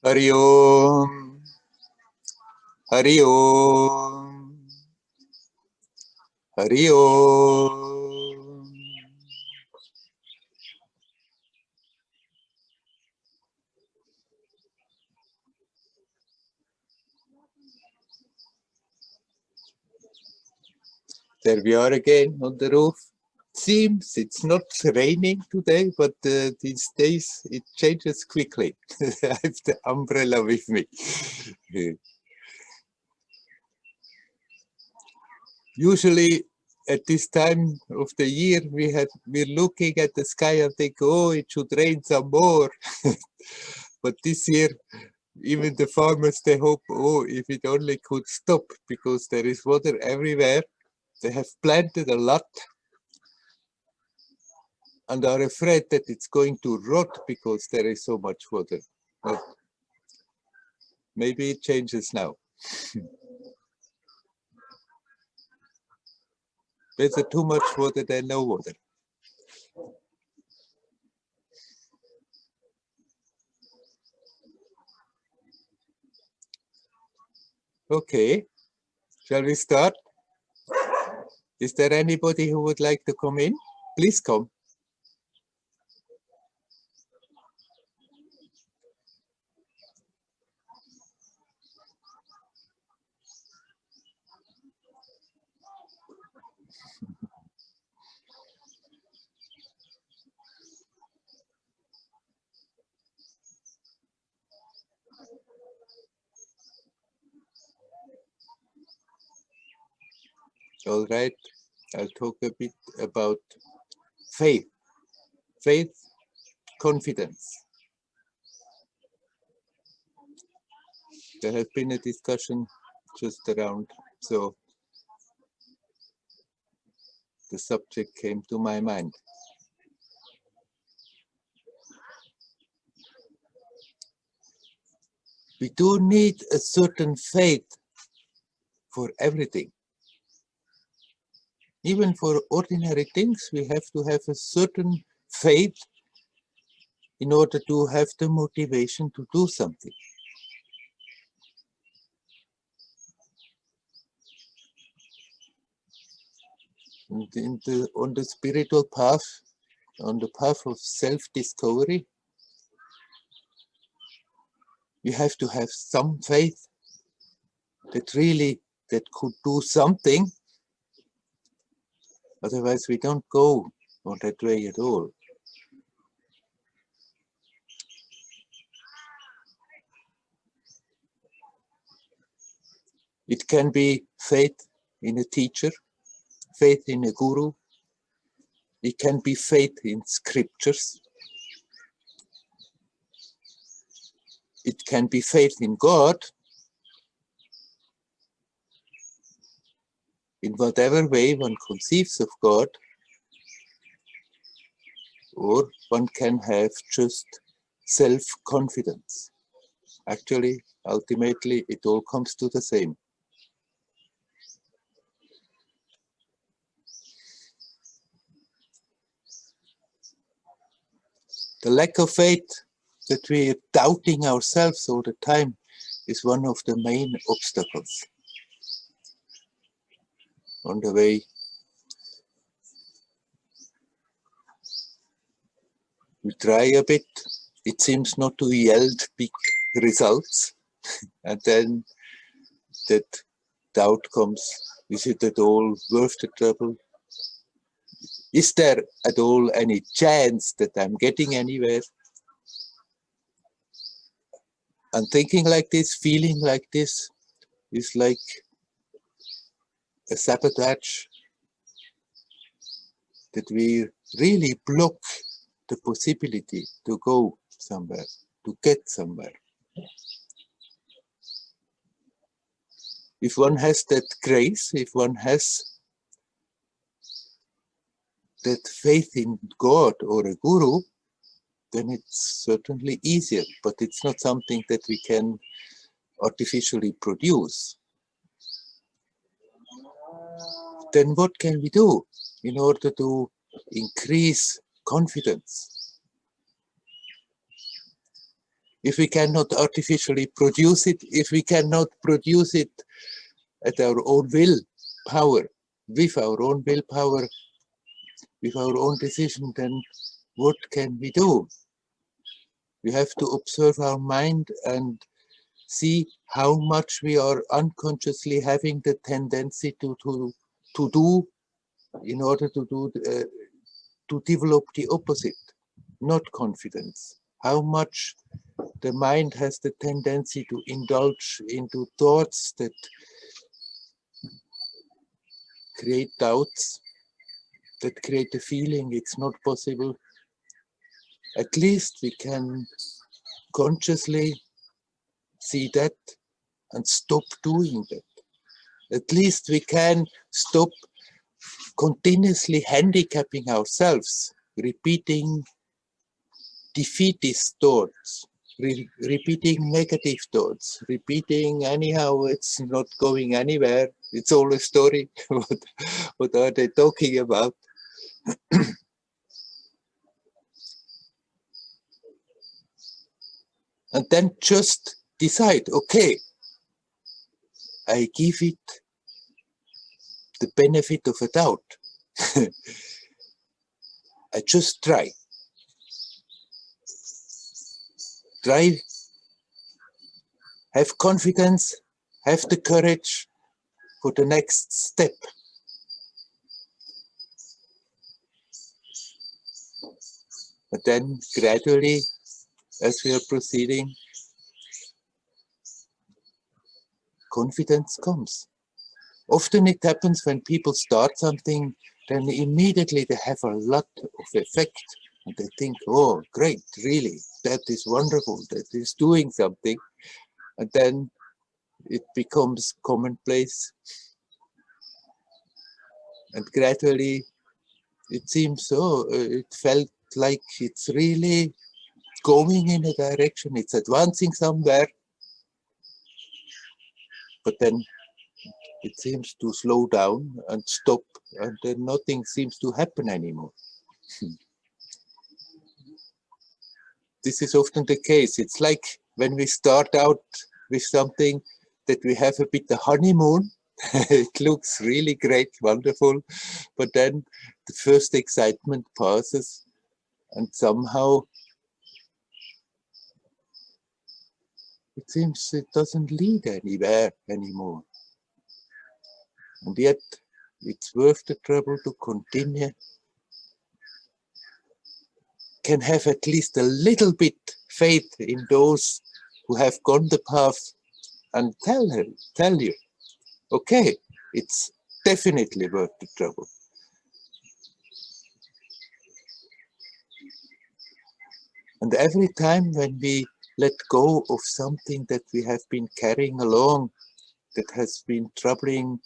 Hari Om, Hari Om, Hari Om. There we are again on the roof. Seems it's not raining today, but these days it changes quickly. I have the umbrella with me. Usually at this time of the year we're looking at the sky and think, oh, it should rain some more. But this year even the farmers, they hope, oh, if it only could stop, because there is water everywhere. They have planted a lot and are afraid that it's going to rot because there is so much water. But maybe it changes now. Better too much water than no water. Okay, shall we start? Is there anybody who would like to come in? Please come. All right, I'll talk a bit about faith. Faith, confidence. There has been a discussion just around, so the subject came to my mind. We do need a certain faith for everything. Even for ordinary things, we have to have a certain faith in order to have the motivation to do something. And on the spiritual path, on the path of self-discovery, you have to have some faith that could do something. Otherwise, we don't go on that way at all. It can be faith in a teacher, faith in a guru. It can be faith in scriptures. It can be faith in God. In whatever way one conceives of God, or one can have just self-confidence. Actually, ultimately, it all comes to the same. The lack of faith, that we are doubting ourselves all the time, is one of the main obstacles on the way. We try a bit, it seems not to yield big results, and then that doubt comes. Is it at all worth the trouble? Is there at all any chance that I'm getting anywhere? And thinking like this, feeling like this, is like a sabotage that we really block the possibility to go somewhere, to get somewhere. If one has that grace, if one has that faith in God or a guru, then it's certainly easier, but it's not something that we can artificially produce. Then what can we do in order to increase confidence? if we cannot artificially produce it, if we cannot produce it at our own willpower, with our own willpower, with our own decision, then what can we do? We have to observe our mind and see how much we are unconsciously having the tendency to do in order to develop the opposite, not confidence. How much the mind has the tendency to indulge into thoughts that create doubts, that create the feeling it's not possible. At least we can consciously see that and stop doing that. At least we can stop continuously handicapping ourselves, repeating defeatist thoughts, repeating negative thoughts, repeating anyhow it's not going anywhere, it's all a story. What are they talking about? And then just decide, okay, I give it the benefit of a doubt. I just try. Try, have confidence, have the courage for the next step. But then gradually, as we are proceeding, confidence comes. Often it happens when people start something, then immediately they have a lot of effect. And they think, oh, great, really, that is wonderful, that is doing something. And then it becomes commonplace. And gradually it seems, it felt like it's really going in a direction, it's advancing somewhere. But then it seems to slow down and stop, and then nothing seems to happen anymore. This is often the case. It's like when we start out with something that we have a bit of honeymoon. It looks really great, wonderful, but then the first excitement passes and somehow it seems it doesn't lead anywhere anymore. And yet it's worth the trouble to continue. Can have at least a little bit faith in those who have gone the path and tell you, okay, it's definitely worth the trouble. And every time when we let go of something that we have been carrying along, that has been troubling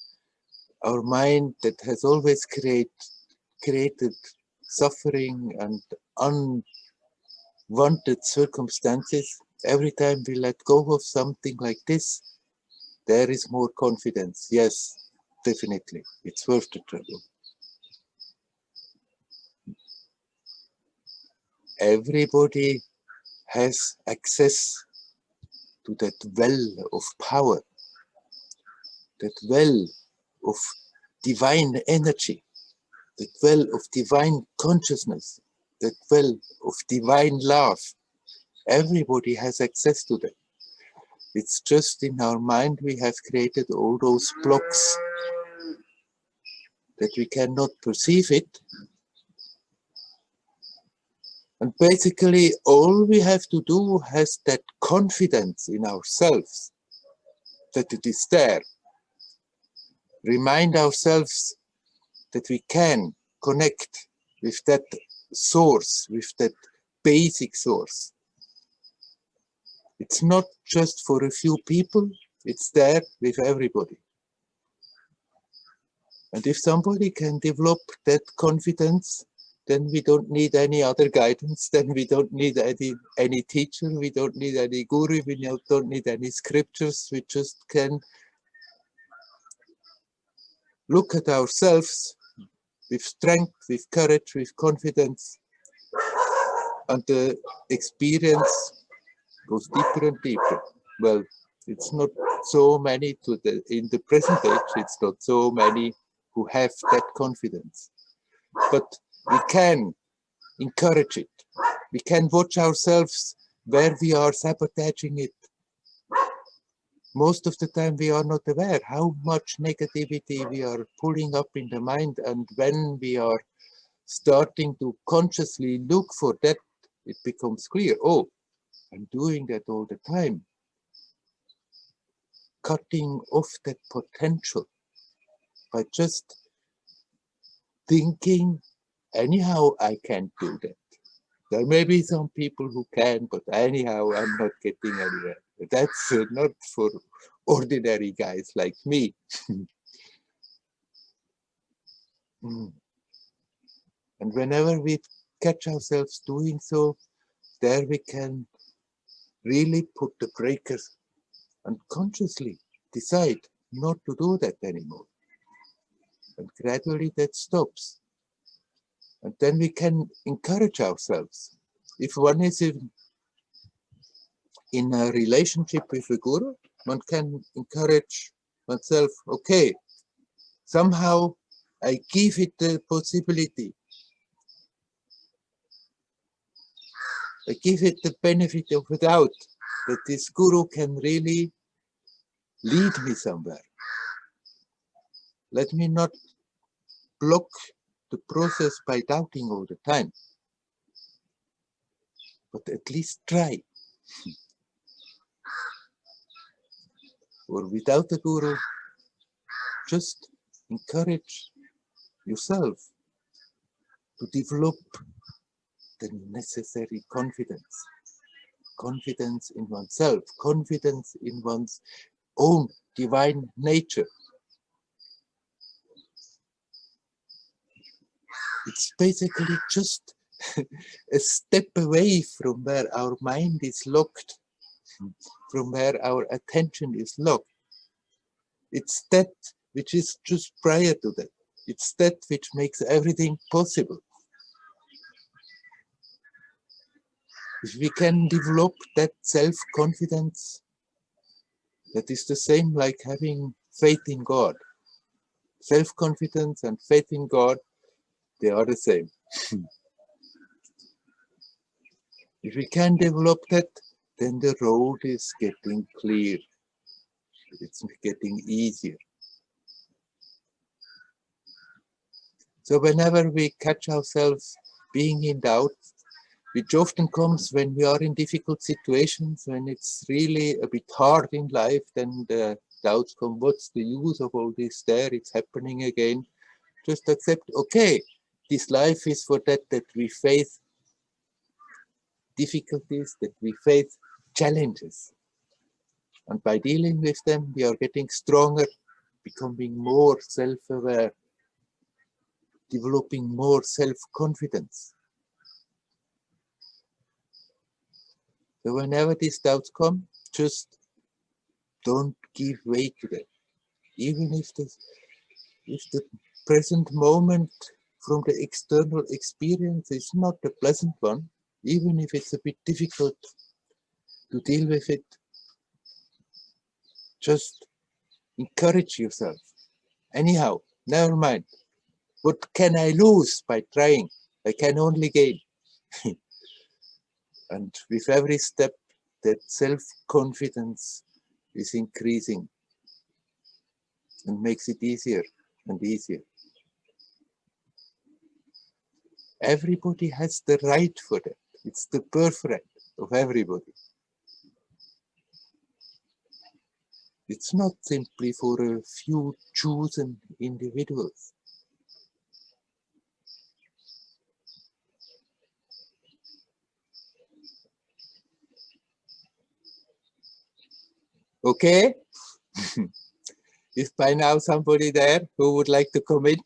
our mind, that has always created suffering and unwanted circumstances, every time we let go of something like this, there is more confidence. Yes, definitely, it's worth the trouble. Everybody has access to that well of power, that well of divine energy, that well of divine consciousness, that well of divine love. Everybody has access to that. It's just in our mind we have created all those blocks that we cannot perceive it. And basically all we have to do has that confidence in ourselves that it is there. Remind ourselves that we can connect with that source, with that basic source. It's not just for a few people, it's there with everybody. And if somebody can develop that confidence, then we don't need any other guidance, then we don't need any teacher, we don't need any guru, we don't need any scriptures, we just can look at ourselves with strength, with courage, with confidence, and the experience goes deeper and deeper. Well, it's not so many in the present age, it's not so many who have that confidence. But we can encourage it. We can watch ourselves where we are sabotaging it. Most of the time we are not aware how much negativity we are pulling up in the mind, and when we are starting to consciously look for that, it becomes clear, oh, I'm doing that all the time. Cutting off that potential by just thinking, anyhow, I can't do that. There may be some people who can, but anyhow, I'm not getting anywhere. That's not for ordinary guys like me. And whenever we catch ourselves doing so, there we can really put the breakers and consciously decide not to do that anymore. And gradually that stops. And then we can encourage ourselves. If one is in a relationship with a guru, one can encourage oneself, okay, somehow I give it the possibility. I give it the benefit of the doubt that this guru can really lead me somewhere. Let me not block the process by doubting all the time, but at least try. Or without a guru, just encourage yourself to develop the necessary confidence. Confidence in oneself, confidence in one's own divine nature. It's basically just a step away from where our mind is locked, from where our attention is locked. It's that which is just prior to that. It's that which makes everything possible. If we can develop that self-confidence, that is the same like having faith in God. Self-confidence and faith in God, they are the same. If we can develop that, then the road is getting clear. It's getting easier. So whenever we catch ourselves being in doubt, which often comes when we are in difficult situations, when it's really a bit hard in life, then the doubts come, what's the use of all this there? It's happening again. Just accept, okay, this life is for that we face difficulties, that we face challenges. And by dealing with them, we are getting stronger, becoming more self-aware, developing more self-confidence. So whenever these doubts come, just don't give way to them. Even if the present moment from the external experience is not a pleasant one, even if it's a bit difficult to deal with it, just encourage yourself. Anyhow, never mind. What can I lose by trying? I can only gain. And with every step, that self-confidence is increasing and makes it easier and easier. Everybody has the right for that. It's the birthright of everybody. It's not simply for a few chosen individuals. Okay? Is by now somebody there who would like to come in?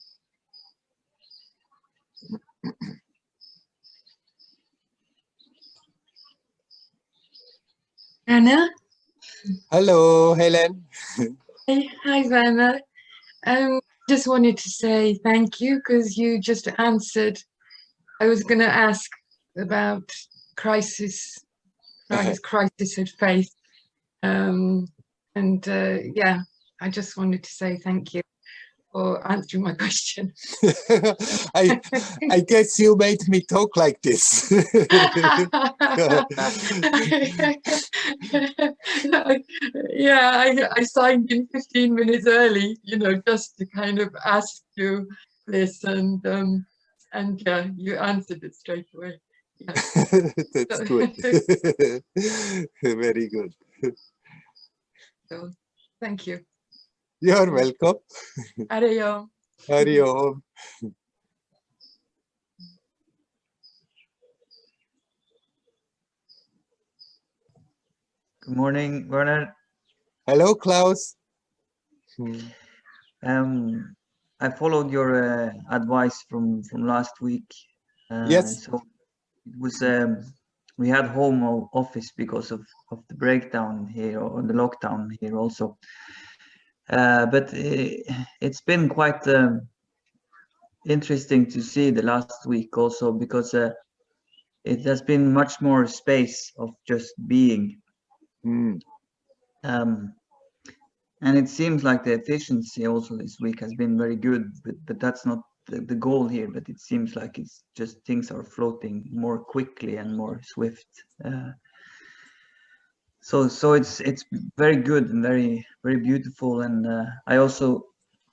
Werner? Hello, Helen. Hi, Werner. Just wanted to say thank you because you just answered. I was going to ask about crisis his crisis of faith. Yeah, I just wanted to say thank you for answering my question. I guess you made me talk like this. Yeah, I signed in 15 minutes early, you know, just to kind of ask you this, and yeah, you answered it straight away. Yeah. That's good. Very good. So, thank you. You're welcome. Ariyo. Hari Om. Good morning, Werner. Hello, Klaus. I followed your advice from last week. Yes. So it was we had home office because of the breakdown here, or the lockdown here also. But it's been quite interesting to see the last week also, because it has been much more space of just being. And it seems like the efficiency also this week has been very good, but that's not the goal here. But it seems like it's just things are floating more quickly and more swift. So it's very good and very beautiful. And I also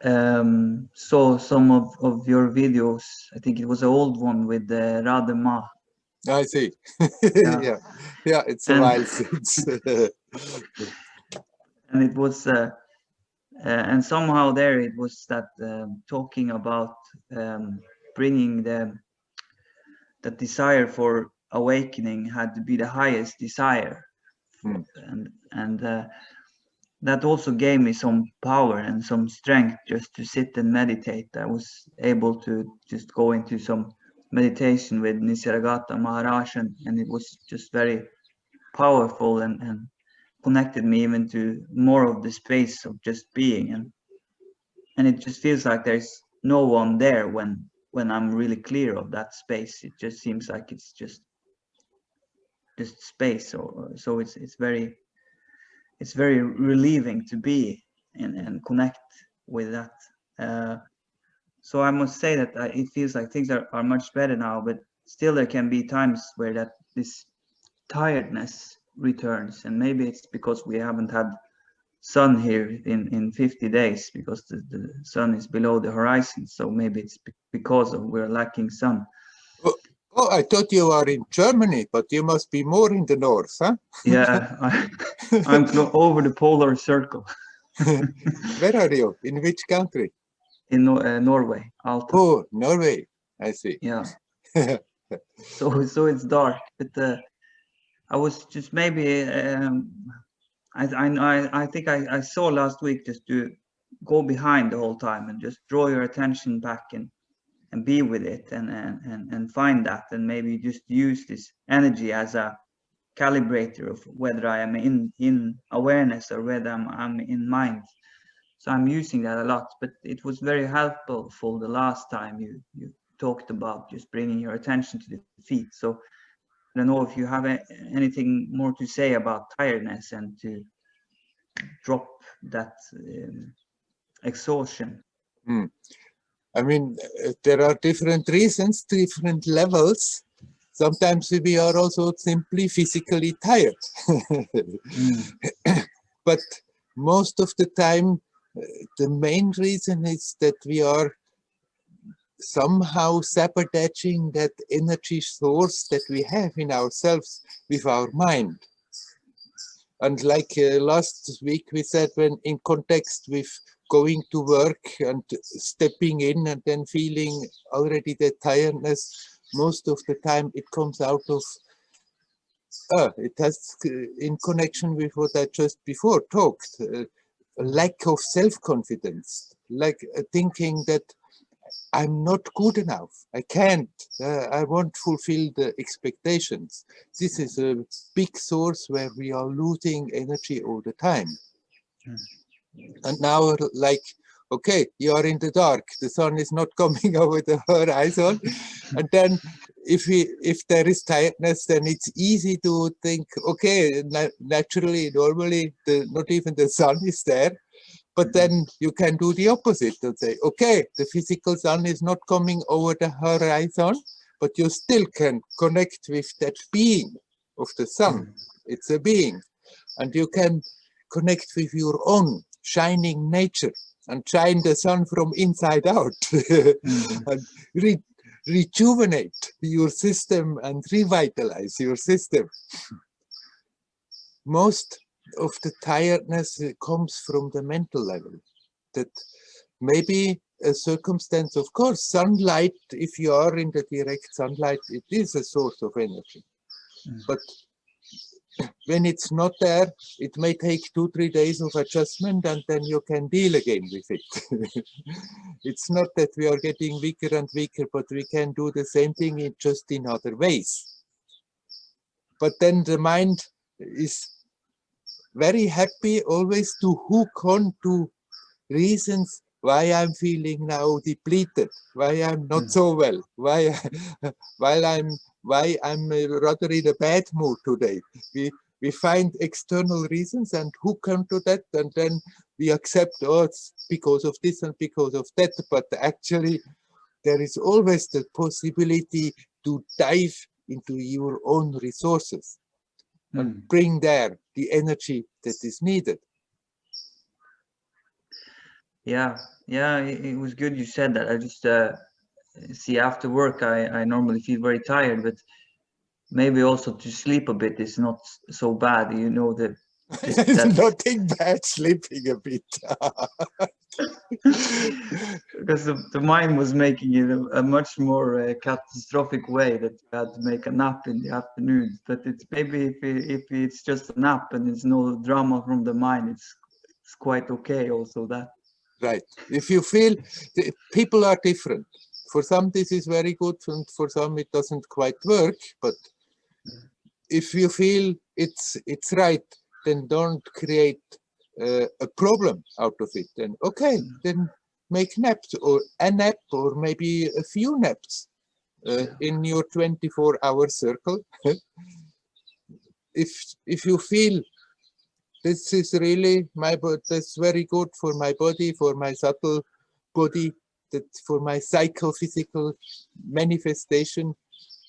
saw some of your videos. I think it was an old one with Radema. I see. Yeah. Yeah, it's a while since. And it was and somehow there it was that talking about bringing the desire for awakening had to be the highest desire. And that also gave me some power and some strength just to sit and meditate. I was able to just go into some meditation with Nisargadatta Maharaj, and it was just very powerful and connected me even to more of the space of just being. And it just feels like there's no one there when I'm really clear of that space. It just seems like it's just space. So it's very relieving to be and connect with that. So I must say that it feels like things are much better now, but still there can be times where that this tiredness returns, and maybe it's because we haven't had sun here in 50 days, because the sun is below the horizon. So maybe it's because of we're lacking sun. Oh, I thought you are in Germany, but you must be more in the north, huh? Yeah, I'm over the polar circle. Where are you? In which country? In Norway, Alta. Oh, Norway. I see. Yeah. So it's dark, but I was just maybe I think I saw last week just to go behind the whole time and just draw your attention back and be with it and find that, and maybe just use this energy as a calibrator of whether I am in awareness or whether I'm in mind. So I'm using that a lot, but it was very helpful the last time you talked about just bringing your attention to the feet. So I don't know if you have anything more to say about tiredness and to drop that exhaustion. I mean, there are different reasons, different levels. Sometimes we are also simply physically tired. But most of the time, the main reason is that we are somehow sabotaging that energy source that we have in ourselves with our mind. And like last week we said, when in context with going to work and stepping in and then feeling already the tiredness, most of the time it comes out of, it has in connection with what I just before talked, a lack of self-confidence, like thinking that I'm not good enough, I can't, I won't fulfill the expectations. This is a big source where we are losing energy all the time. And now, like, okay, you are in the dark, the sun is not coming over the horizon, and then if there is tiredness, then it's easy to think, okay, naturally, normally, not even the sun is there. But then you can do the opposite and say, okay, the physical sun is not coming over the horizon, but you still can connect with that being of the sun. It's a being. And you can connect with your own shining nature and shine the sun from inside out and rejuvenate your system and revitalize your system. Most of the tiredness comes from the mental level. That maybe a circumstance, of course, sunlight, if you are in the direct sunlight, it is a source of energy. But when it's not there, it may take 2-3 days of adjustment and then you can deal again with it. It's not that we are getting weaker and weaker, but we can do the same thing just in other ways. But then the mind is very happy always to hook on to reasons why I'm feeling now depleted, why I'm not so well, why I'm rather in a bad mood today. We find external reasons and hook onto that, and then we accept, oh, it's because of this and because of that. But actually, there is always the possibility to dive into your own resources and bring there the energy that is needed. Yeah, it was good you said that. I just see after work I normally feel very tired, but maybe also to sleep a bit is not so bad, you know, that There's nothing bad sleeping a bit. because the mind was making it a much more catastrophic way that you had to make a nap in the afternoon. But it's maybe if it's just a nap and there's no drama from the mind, it's quite okay also that. Right. If you feel, people are different. For some this is very good, and for some it doesn't quite work. But if you feel it's right, then don't create a problem out of it. Then okay, then make naps, or a nap, or maybe a few naps in your 24-hour circle. If you feel this is really that's very good for my body, for my subtle body, that for my psychophysical manifestation,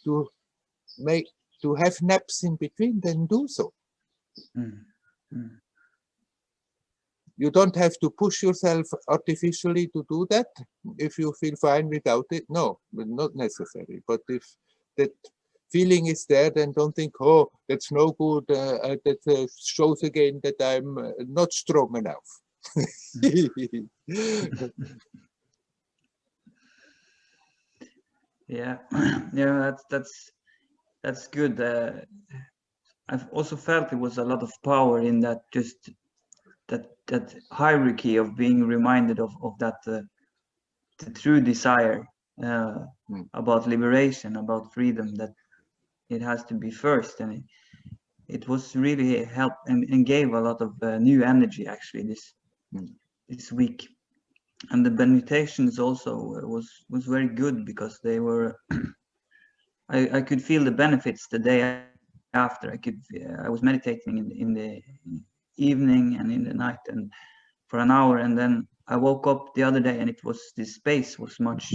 to have naps in between, then do so. You don't have to push yourself artificially to do that. If you feel fine without it, no, not necessary. But if that feeling is there, then don't think, oh, that's no good. That shows again that I'm not strong enough. Yeah, yeah, that's good. I've also felt it was a lot of power in that, just that hierarchy of being reminded of that the true desire about liberation, about freedom, that it has to be first, and it was really helped and gave a lot of new energy actually this week. And the meditations also was very good, because they were I could feel the benefits the day after. I was meditating in the evening and in the night and for an hour, and then I woke up the other day and this space was much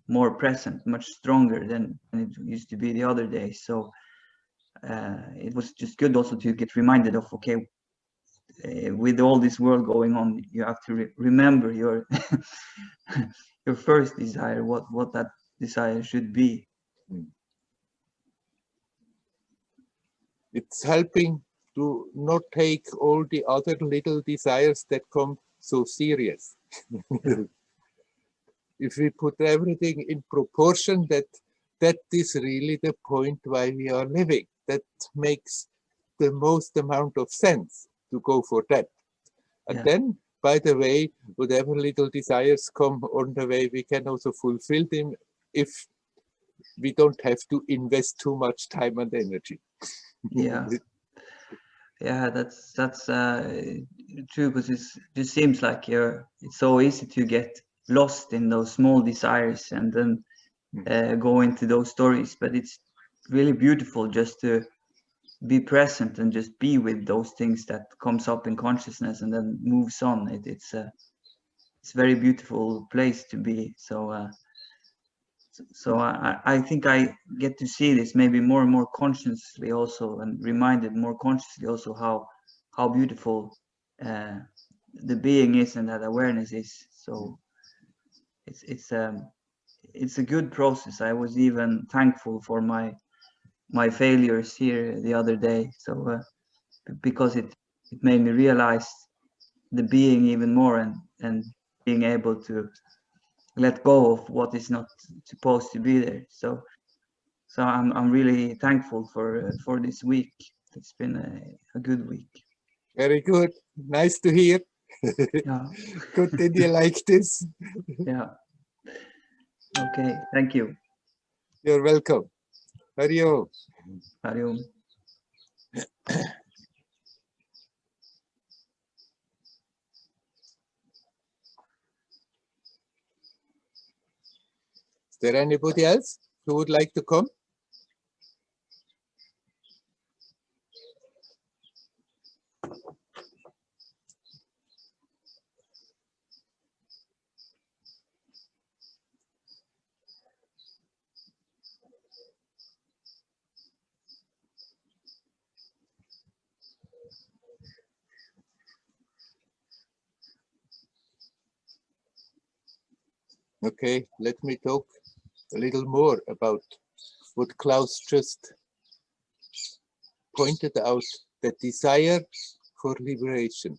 more present, much stronger than it used to be the other day. So it was just good also to get reminded of, okay, with all this world going on, you have to remember your your first desire, what that desire should be. It's helping to not take all the other little desires that come so serious. If we put everything in proportion, that is really the point why we are living. That makes the most amount of sense to go for that. And then, by the way, whatever little desires come on the way, we can also fulfill them if we don't have to invest too much time and energy. Yeah, that's true, because it just seems like it's so easy to get lost in those small desires, and then go into those stories, but it's really beautiful just to be present and just be with those things that comes up in consciousness and then moves on. It's a very beautiful place to be. So I think I get to see this maybe more and more consciously also, and reminded more consciously also how beautiful the being is and that awareness is. So it's a good process. I was even thankful for my failures here the other day. So because it made me realize the being even more, and being able to let go of what is not supposed to be there. So I'm really thankful for this week. It's been a good week. Very good. Nice to hear. Yeah. Continue like this. Yeah. Okay. Thank you. You're welcome. Hari Om. Hari Om. Is there anybody else who would like to come? Okay, let me talk a little more about what Klaus just pointed out, the desire for liberation.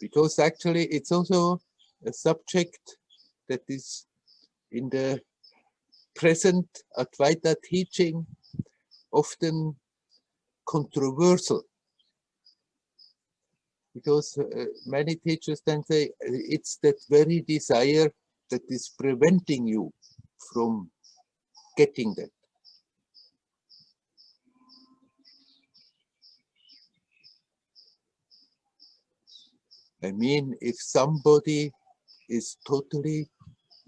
Because actually it's also a subject that is in the present Advaita teaching often controversial. Because many teachers then say it's that very desire that is preventing you from getting that. I mean, if somebody is totally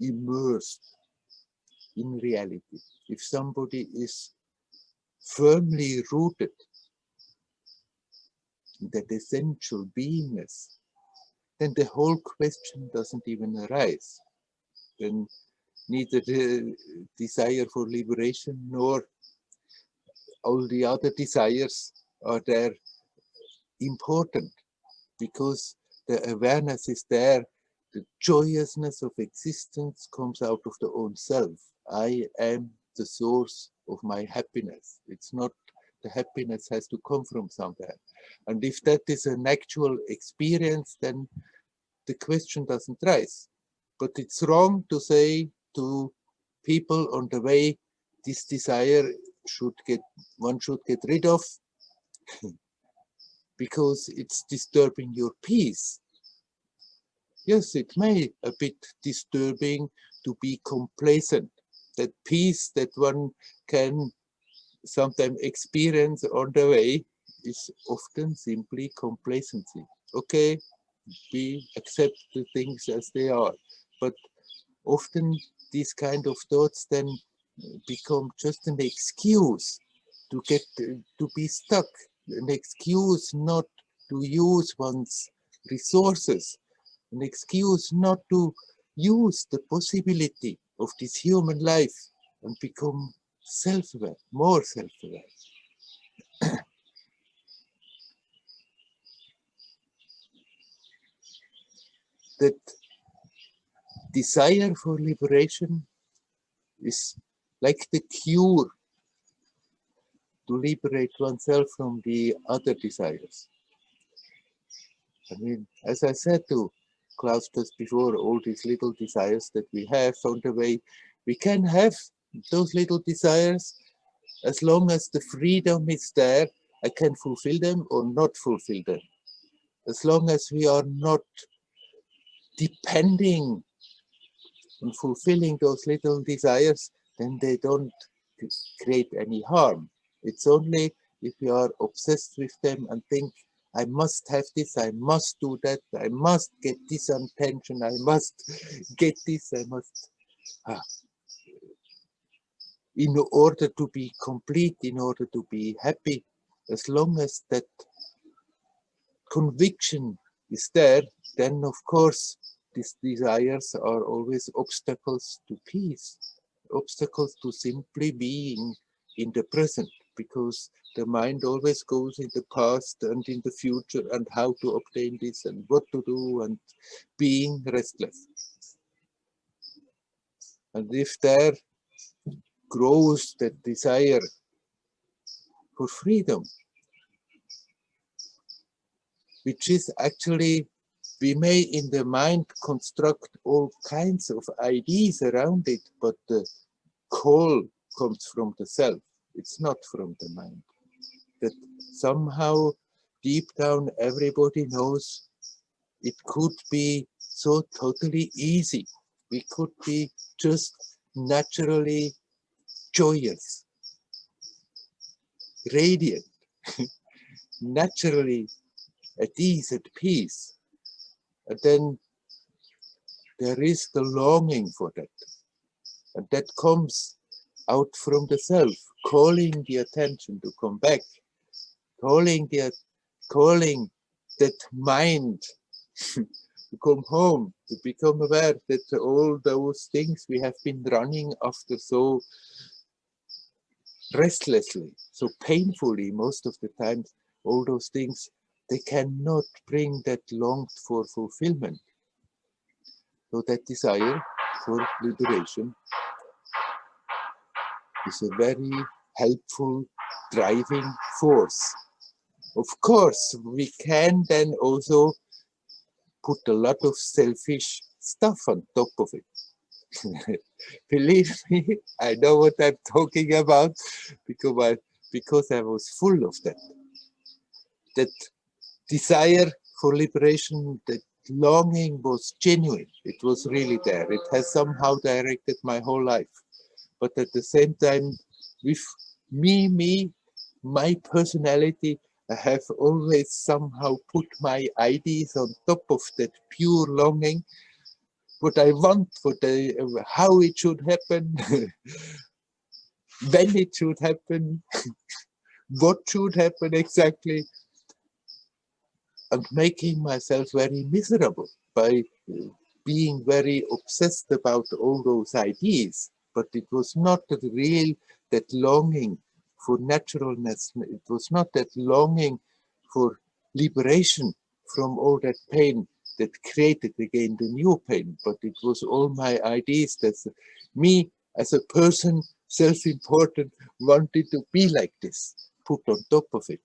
immersed in reality, if somebody is firmly rooted in that essential beingness, then the whole question doesn't even arise. Then neither the desire for liberation nor all the other desires are there important, because the awareness is there. The joyousness of existence comes out of the own self. I am the source of my happiness. It's not the happiness has to come from somewhere. And if that is an actual experience, then the question doesn't rise. But it's wrong to say to people on the way, this desire one should get rid of, because it's disturbing your peace. Yes, it may a bit disturbing to be complacent. That peace that one can sometimes experience on the way is often simply complacency. Okay, we accept the things as they are, but often these kind of thoughts then become just an excuse to be stuck, an excuse not to use one's resources, an excuse not to use the possibility of this human life and become self-aware, more self-aware. That desire for liberation is like the cure to liberate oneself from the other desires. I mean, as I said to Klaus just before, all these little desires that we have on the way, we can have those little desires as long as the freedom is there. I can fulfill them or not fulfill them. As long as we are not depending on fulfilling those little desires, then they don't create any harm. It's only if we are obsessed with them and think, I must have this, I must do that, I must get this attention, I must get this, I must. in order to be complete, in order to be happy, as long as that conviction is there, then of course these desires are always obstacles to peace, obstacles to simply being in the present, because the mind always goes in the past and in the future and how to obtain this and what to do and being restless. And if there grows that desire for freedom, which is actually, we may in the mind construct all kinds of ideas around it, but the call comes from the self, it's not from the mind. That somehow deep down everybody knows it could be so totally easy. We could be just naturally joyous, radiant, naturally at ease, at peace. And then there is the longing for that. And that comes out from the self, calling the attention to come back, calling that mind to come home, to become aware that all those things we have been running after so restlessly, so painfully most of the time, all those things, they cannot bring that longed for fulfillment. So that desire for liberation is a very helpful driving force. Of course, we can then also put a lot of selfish stuff on top of it. Believe me, I know what I'm talking about because I was full of that. That desire for liberation, that longing was genuine. It was really there. It has somehow directed my whole life. But at the same time, with my personality, I have always somehow put my ideas on top of that pure longing. What I want, how it should happen, when it should happen, what should happen exactly, and making myself very miserable by being very obsessed about all those ideas. But it was not the real, that longing for naturalness. It was not that longing for liberation from all that pain that created again the new pain, but it was all my ideas that me as a person, self-important, wanted to be like this, put on top of it.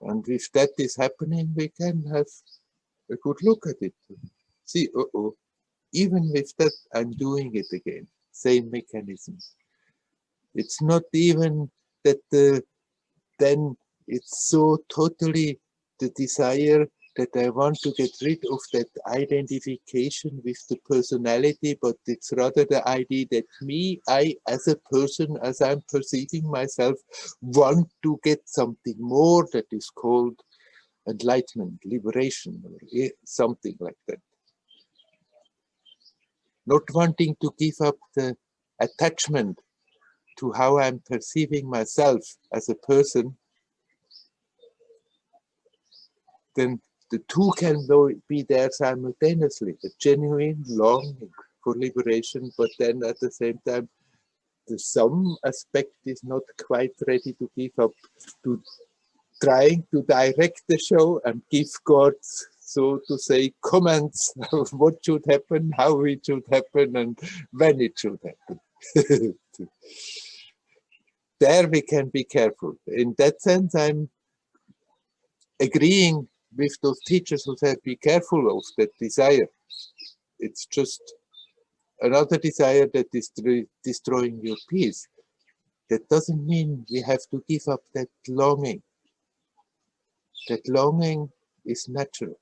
And if that is happening, we can have a good look at it. See, even with that, I'm doing it again. Same mechanism. It's not even that then it's so totally the desire that I want to get rid of that identification with the personality, but it's rather the idea that I as a person, as I'm perceiving myself, want to get something more that is called enlightenment, liberation, or something like that. Not wanting to give up the attachment to how I'm perceiving myself as a person, then the two can be there simultaneously, the genuine longing for liberation, but then at the same time, the some aspect is not quite ready to give up, to trying to direct the show and give God, so to say, comments of what should happen, how it should happen, and when it should happen. There we can be careful. In that sense, I'm agreeing with those teachers who said, be careful of that desire. It's just another desire that is destroying your peace. That doesn't mean we have to give up that longing. That longing is natural.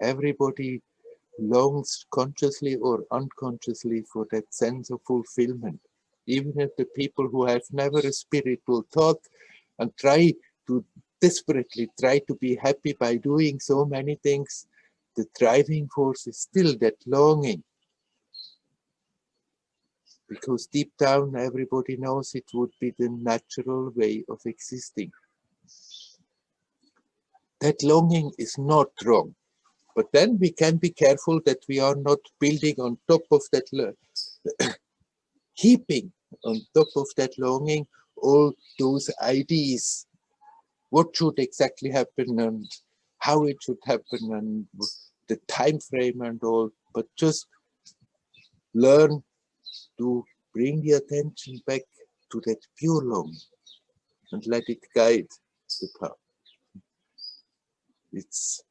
Everybody longs consciously or unconsciously for that sense of fulfillment. Even if the people who have never a spiritual thought and desperately try to be happy by doing so many things, the driving force is still that longing. because deep down everybody knows it would be the natural way of existing. That longing is not wrong, but then we can be careful that we are not building on top of that, heaping on top of that longing all those ideas, what should exactly happen and how it should happen and the time frame and all, but just learn to bring the attention back to that pure longing and let it guide the path. It's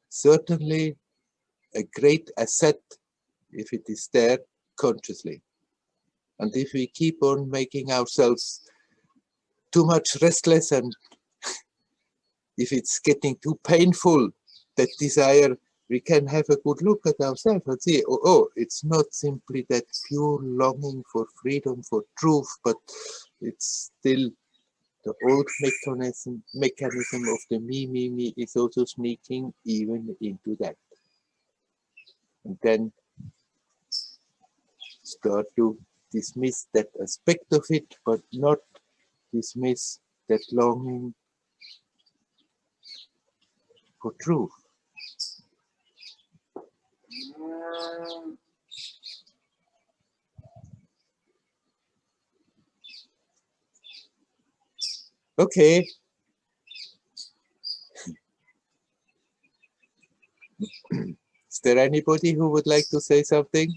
certainly a great asset if it is there consciously. And if we keep on making ourselves too much restless, and if it's getting too painful, that desire, we can have a good look at ourselves and see, oh, it's not simply that pure longing for freedom, for truth, but it's still the old mechanism of the me is also sneaking even into that. And then start to dismiss that aspect of it, but not dismiss that longing for truth. Okay. Is there anybody who would like to say something?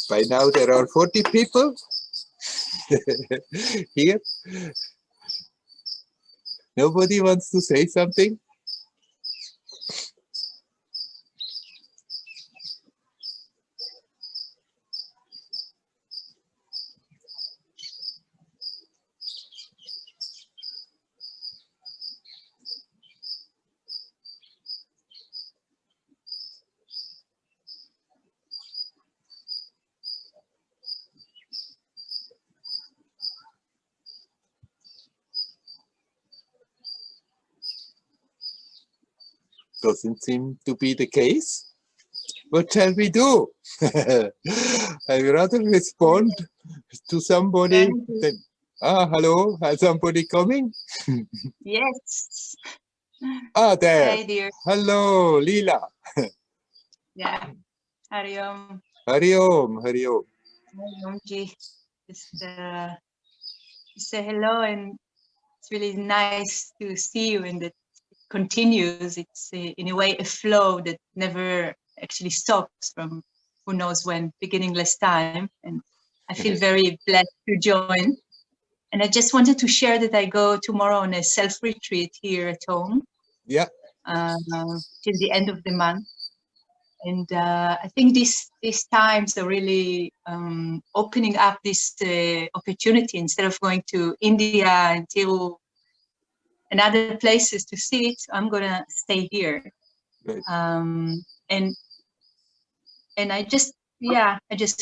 By now there are 40 people here. Nobody wants to say something? Doesn't seem to be the case. What shall we do? I would rather respond to somebody than, hello, has somebody coming? Yes. There. Hey, dear. Hello, Leela. Yeah. Hari Om. Hari Om, Hari Om. Hari Om ji. Just say hello, and it's really nice to see you, and it continues. It's in a way a flow that never actually stops from who knows when, beginningless time. And I feel very blessed to join. And I just wanted to share that I go tomorrow on a self-retreat here at home. Yeah. Till the end of the month. And I think these times are really opening up this opportunity. Instead of going to India and other places to see it, I'm gonna stay here. Right. And I just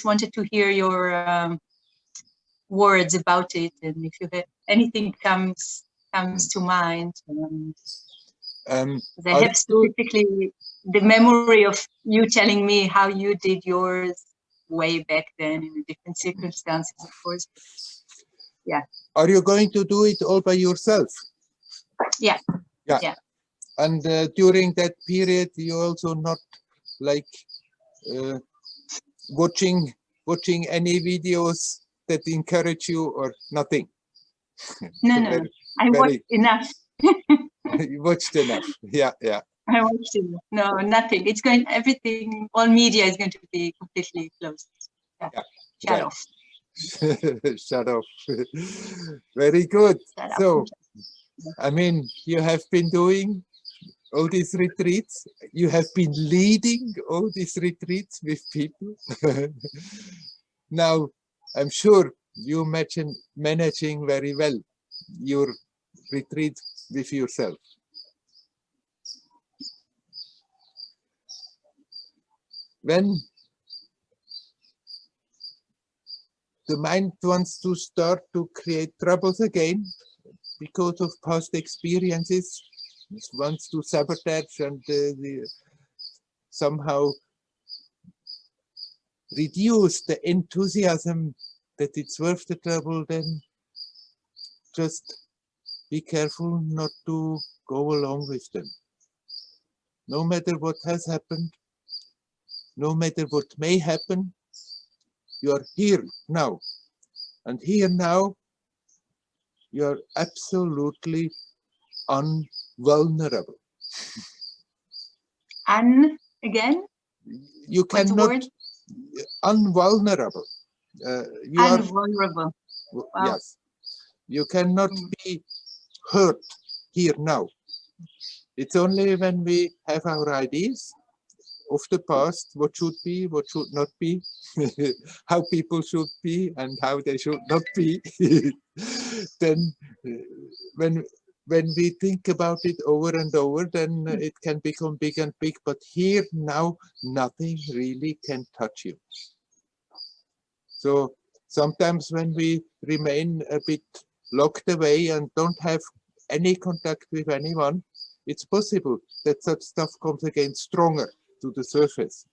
wanted to hear your words about it, and if you have anything comes to mind. I have specifically the memory of you telling me how you did yours way back then in different circumstances, of course. Yeah. Are you going to do it all by yourself? Yeah. Yeah. Yeah. And during that period, you also not like watching any videos that encourage you or nothing? No. I watched enough. You watched enough. Yeah. I watched it. No, nothing. It's going, everything, all media is going to be completely closed. Yeah. Shut right. off. Shut off. Very good. Shut so, up. I mean, you have been doing all these retreats. You have been leading all these retreats with people. Now, I'm sure you managing very well your retreat with yourself. When the mind wants to start to create troubles again because of past experiences. It wants to sabotage and somehow reduce the enthusiasm that it's worth the trouble, then just be careful not to go along with them. No matter what has happened, no matter what may happen, you are here now. And here now, you are absolutely unvulnerable. Again? You What's the cannot, word? unvulnerable. You are, Invulnerable. Wow. yes, you cannot be hurt here now. It's only when we have our ideas of the past, what should be, what should not be, how people should be and how they should not be, then when we think about it over and over, then it can become big and big. But here now, nothing really can touch you. So sometimes when we remain a bit locked away and don't have any contact with anyone, it's possible that such stuff comes again stronger to the surface.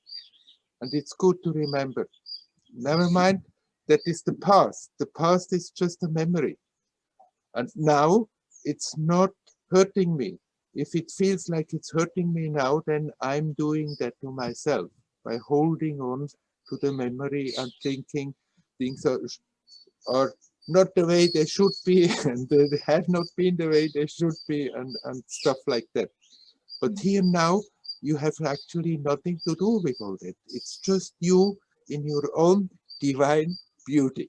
And it's good to remember. Never mind, that is the past. The past is just a memory. And now it's not hurting me. If it feels like it's hurting me now, then I'm doing that to myself by holding on to the memory and thinking things are not the way they should be, and they have not been the way they should be, and stuff like that. But here now, you have actually nothing to do with all that. It's just you in your own divine beauty.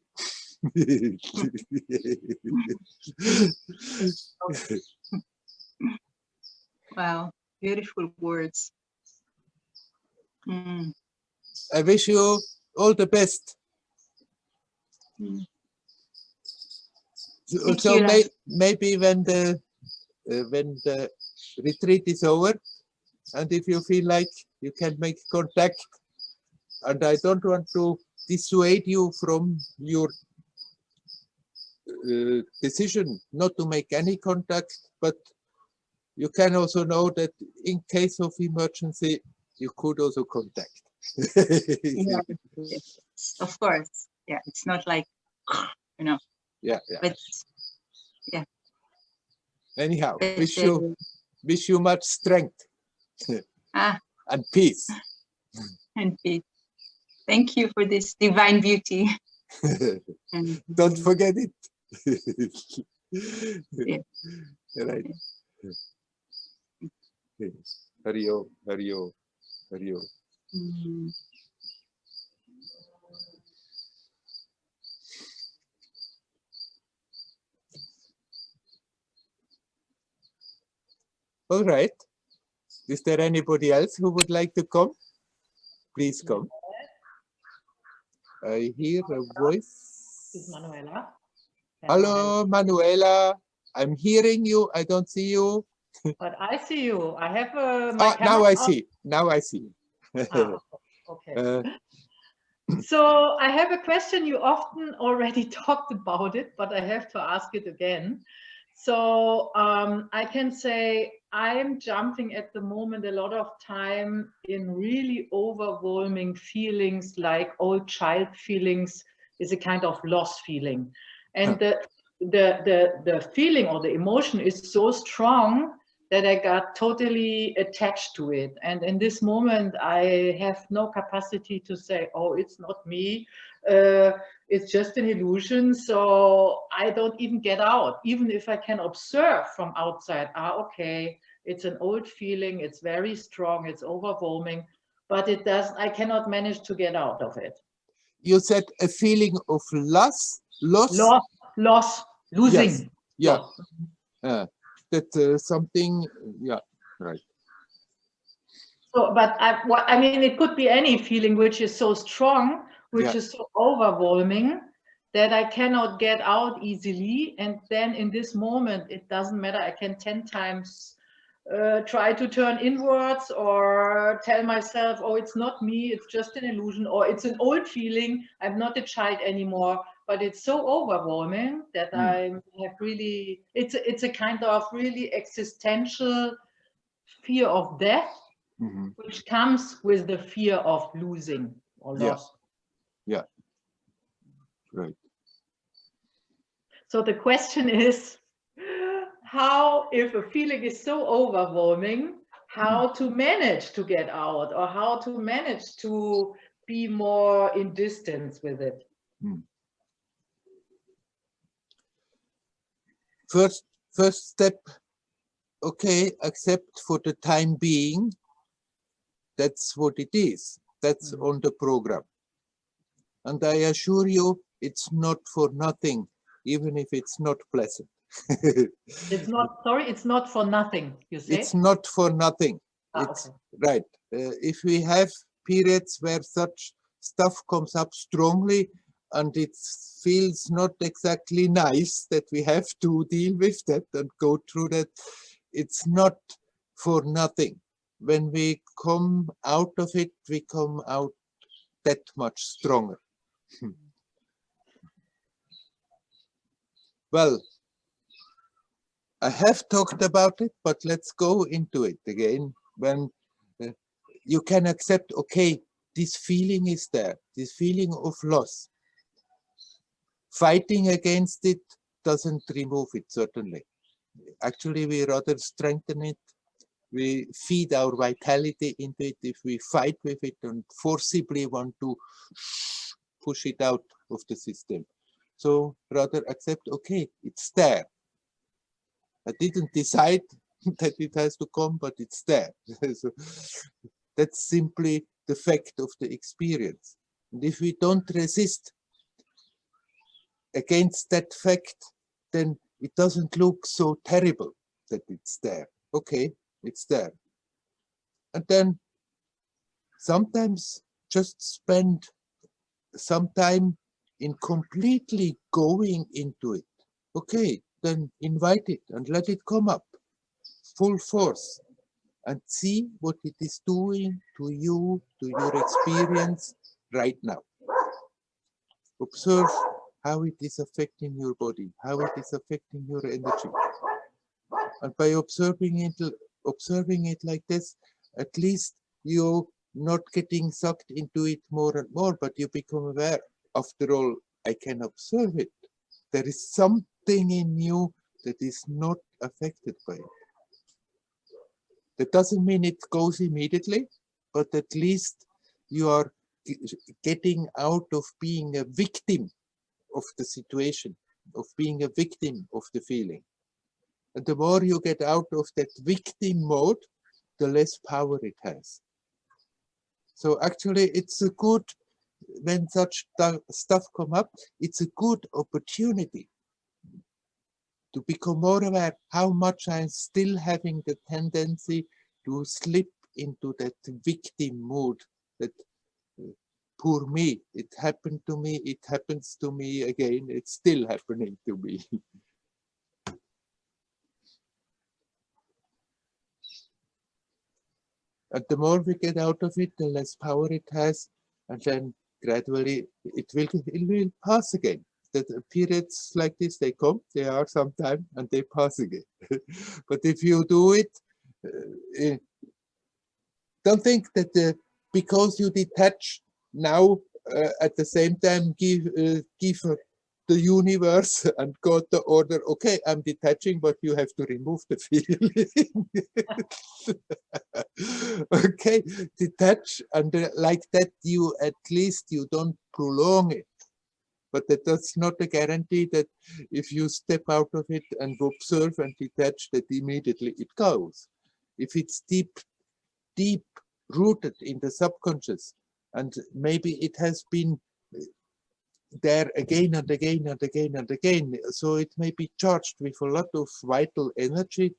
Wow, beautiful words. Mm. I wish you all the best. Mm. So maybe when the retreat is over, and if you feel like you can make contact, and I don't want to dissuade you from your decision not to make any contact, but you can also know that in case of emergency, you could also contact. Yeah, yes, of course. Yeah, it's not like, you know. Yeah. But yeah. Anyhow, But, wish you much strength and peace. And peace. Thank you for this divine beauty. Don't forget it. Yeah. Right. Hari Om, Hari Om, Hari Om. Mm. All right. Is there anybody else who would like to come? Please come. I hear a voice. Is Manuela? Hello, Manuela. I'm hearing you. I don't see you. But I see you. I have my camera now I on. see. Now I see. Okay. So I have a question. You often already talked about it, but I have to ask it again. So I can say I'm jumping at the moment a lot of time in really overwhelming feelings, like old child feelings is a kind of loss feeling. And the feeling or the emotion is so strong that I got totally attached to it. And in this moment, I have no capacity to say, oh, it's not me. It's just an illusion. So I don't even get out, even if I can observe from outside, okay, it's an old feeling. It's very strong. It's overwhelming, but I cannot manage to get out of it. You said a feeling of loss, losing. Yes. Yeah. That something, yeah, right. So, but I mean, it could be any feeling which is so strong, which is so overwhelming that I cannot get out easily. And then in this moment, it doesn't matter. I can 10 times try to turn inwards or tell myself, oh, it's not me, it's just an illusion, or it's an old feeling, I'm not a child anymore. but it's so overwhelming that I have really, it's a kind of really existential fear of death, which comes with the fear of losing or loss. Yeah. Right. So the question is, how, if a feeling is so overwhelming, how to manage to get out, or how to manage to be more in distance with it? First step, okay, accept for the time being. That's what it is. That's on the program. And I assure you, it's not for nothing, even if it's not pleasant. It's not, sorry, it's not for nothing, you say? It's not for nothing. It's okay. right. If we have periods where such stuff comes up strongly and it feels not exactly nice that we have to deal with that and go through that, it's not for nothing. When we come out of it, we come out that much stronger. Well, I have talked about it, but let's go into it again. When you can accept, okay, this feeling is there, this feeling of loss. Fighting against it doesn't remove it, certainly. Actually, we rather strengthen it. We feed our vitality into it if we fight with it and forcibly want to push it out of the system. So rather accept, okay, it's there. I didn't decide that it has to come, but it's there. So that's simply the fact of the experience. And if we don't resist against that fact, then it doesn't look so terrible that it's there. Okay, it's there. And then sometimes just spend some time in completely going into it. Okay, then invite it and let it come up full force and see what it is doing to you, to your experience right now. Observe how it is affecting your body, how it is affecting your energy. And by observing it like this, at least you're not getting sucked into it more and more, but you become aware. After all, I can observe it. There is something in you that is not affected by it. That doesn't mean it goes immediately, but at least you are getting out of being a victim of the situation, of being a victim of the feeling. And the more you get out of that victim mode, the less power it has. So actually it's a good, when such stuff come up, it's a good opportunity to become more aware how much I'm still having the tendency to slip into that victim mood, that poor me, it happened to me, it happens to me again, it's still happening to me. And the more we get out of it, the less power it has, and then gradually it will pass again. That periods like this, they come, they are sometime, and they pass again. But if you do it, don't think that because you detach now, at the same time give the universe and God the order, okay, I'm detaching, but you have to remove the feeling. Okay, detach, and like that you at least you don't prolong it. But that's not a guarantee that if you step out of it and observe and detach, that immediately it goes. If it's deep rooted in the subconscious, and maybe it has been there again and again and again and again, so it may be charged with a lot of vital energy,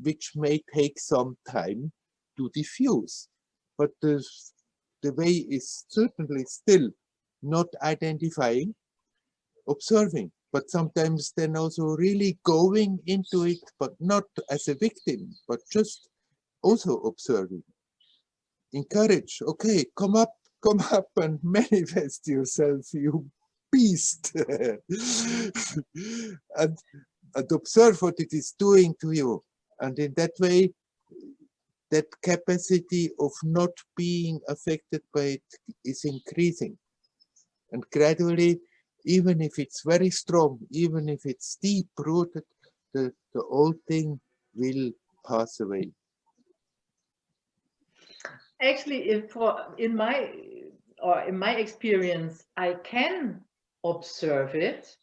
which may take some time to diffuse. But the way is certainly still not identifying, observing, but sometimes then also really going into it, but not as a victim, but just also observing. Encourage, okay, come up and manifest yourself, you beast. and observe what it is doing to you. And in that way, that capacity of not being affected by it is increasing. And gradually, even if it's very strong, even if it's deep rooted, the old thing will pass away. Actually, in my experience, I can observe it,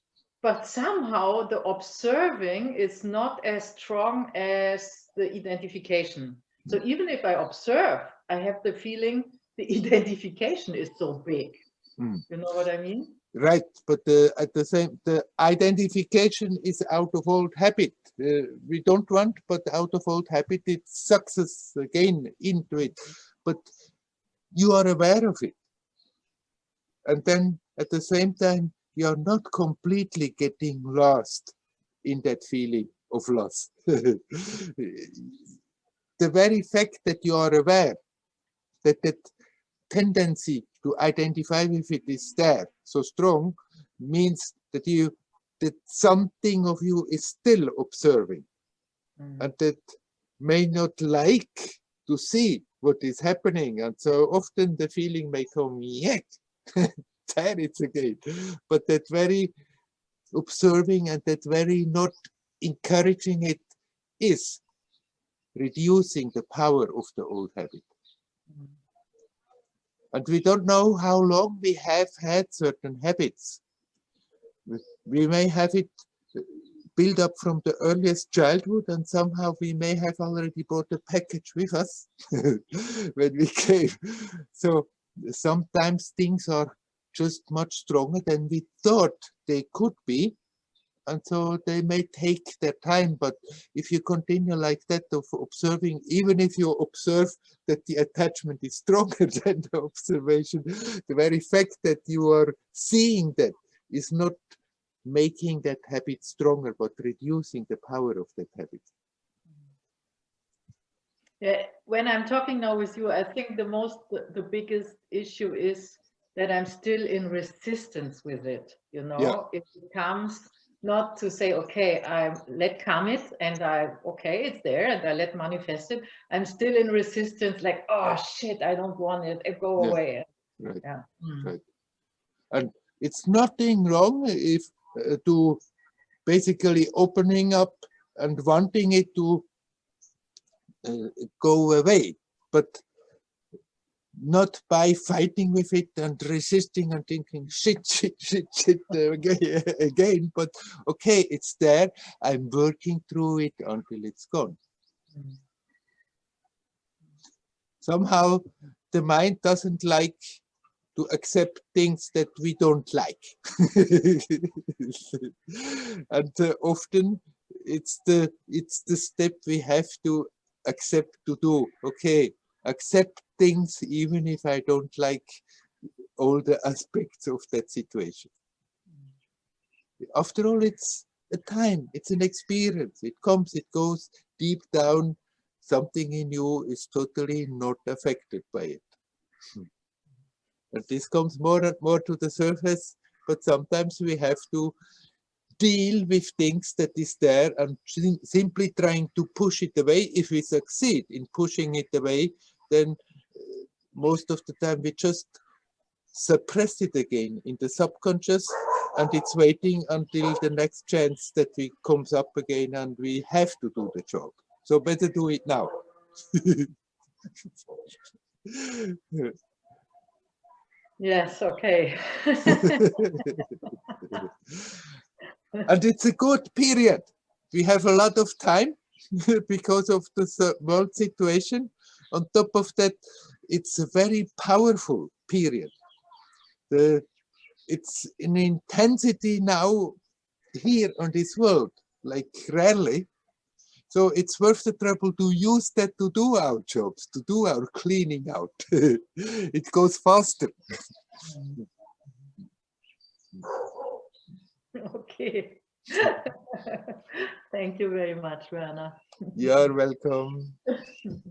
but somehow the observing is not as strong as the identification. So even if I observe, I have the feeling the identification is so big. You know what I mean? Right, but at the same, the identification is out of old habit. We don't want, but out of old habit, it sucks us again into it. But you are aware of it. And then at the same time, you are not completely getting lost in that feeling of loss. The very fact that you are aware that that tendency to identify with it is there so strong means that something of you is still observing and that may not like to see what is happening, and so often the feeling may come, yet there it's again, but that very observing and that very not encouraging it is reducing the power of the old habit. And we don't know how long we have had certain habits. We may have it built up from the earliest childhood, and somehow we may have already brought a package with us when we came. So sometimes things are just much stronger than we thought they could be. And so they may take their time, but if you continue like that of observing, even if you observe that the attachment is stronger than the observation, the very fact that you are seeing that is not making that habit stronger, but reducing the power of that habit. Yeah, when I'm talking now with you, I think the biggest issue is that I'm still in resistance with it. You know, Yeah. it comes not to say, okay, I let come it and okay, it's there and I let manifest it. I'm still in resistance, like, oh shit, I don't want it, go away. Right. Yeah. Right. And it's nothing wrong if to basically opening up and wanting it to go away, but not by fighting with it and resisting and thinking shit again, but okay, it's there, I'm working through it until it's gone. Somehow the mind doesn't like to accept things that we don't like. And often it's the step we have to accept to do. Okay, accept things even if I don't like all the aspects of that situation. After all, it's a time, it's an experience. It comes, it goes. Deep down, something in you is totally not affected by it. And this comes more and more to the surface, but sometimes we have to deal with things that is there and simply trying to push it away. If we succeed in pushing it away, then most of the time we just suppress it again in the subconscious, and it's waiting until the next chance that it comes up again and we have to do the job. So better do it now. Yes, okay. And it's a good period. We have a lot of time because of the world situation. On top of that, it's a very powerful period. It's an intensity now here on this world, like rarely. So it's worth the trouble to use that to do our jobs, to do our cleaning out. It goes faster. Okay. Thank you very much, Werner. You're welcome.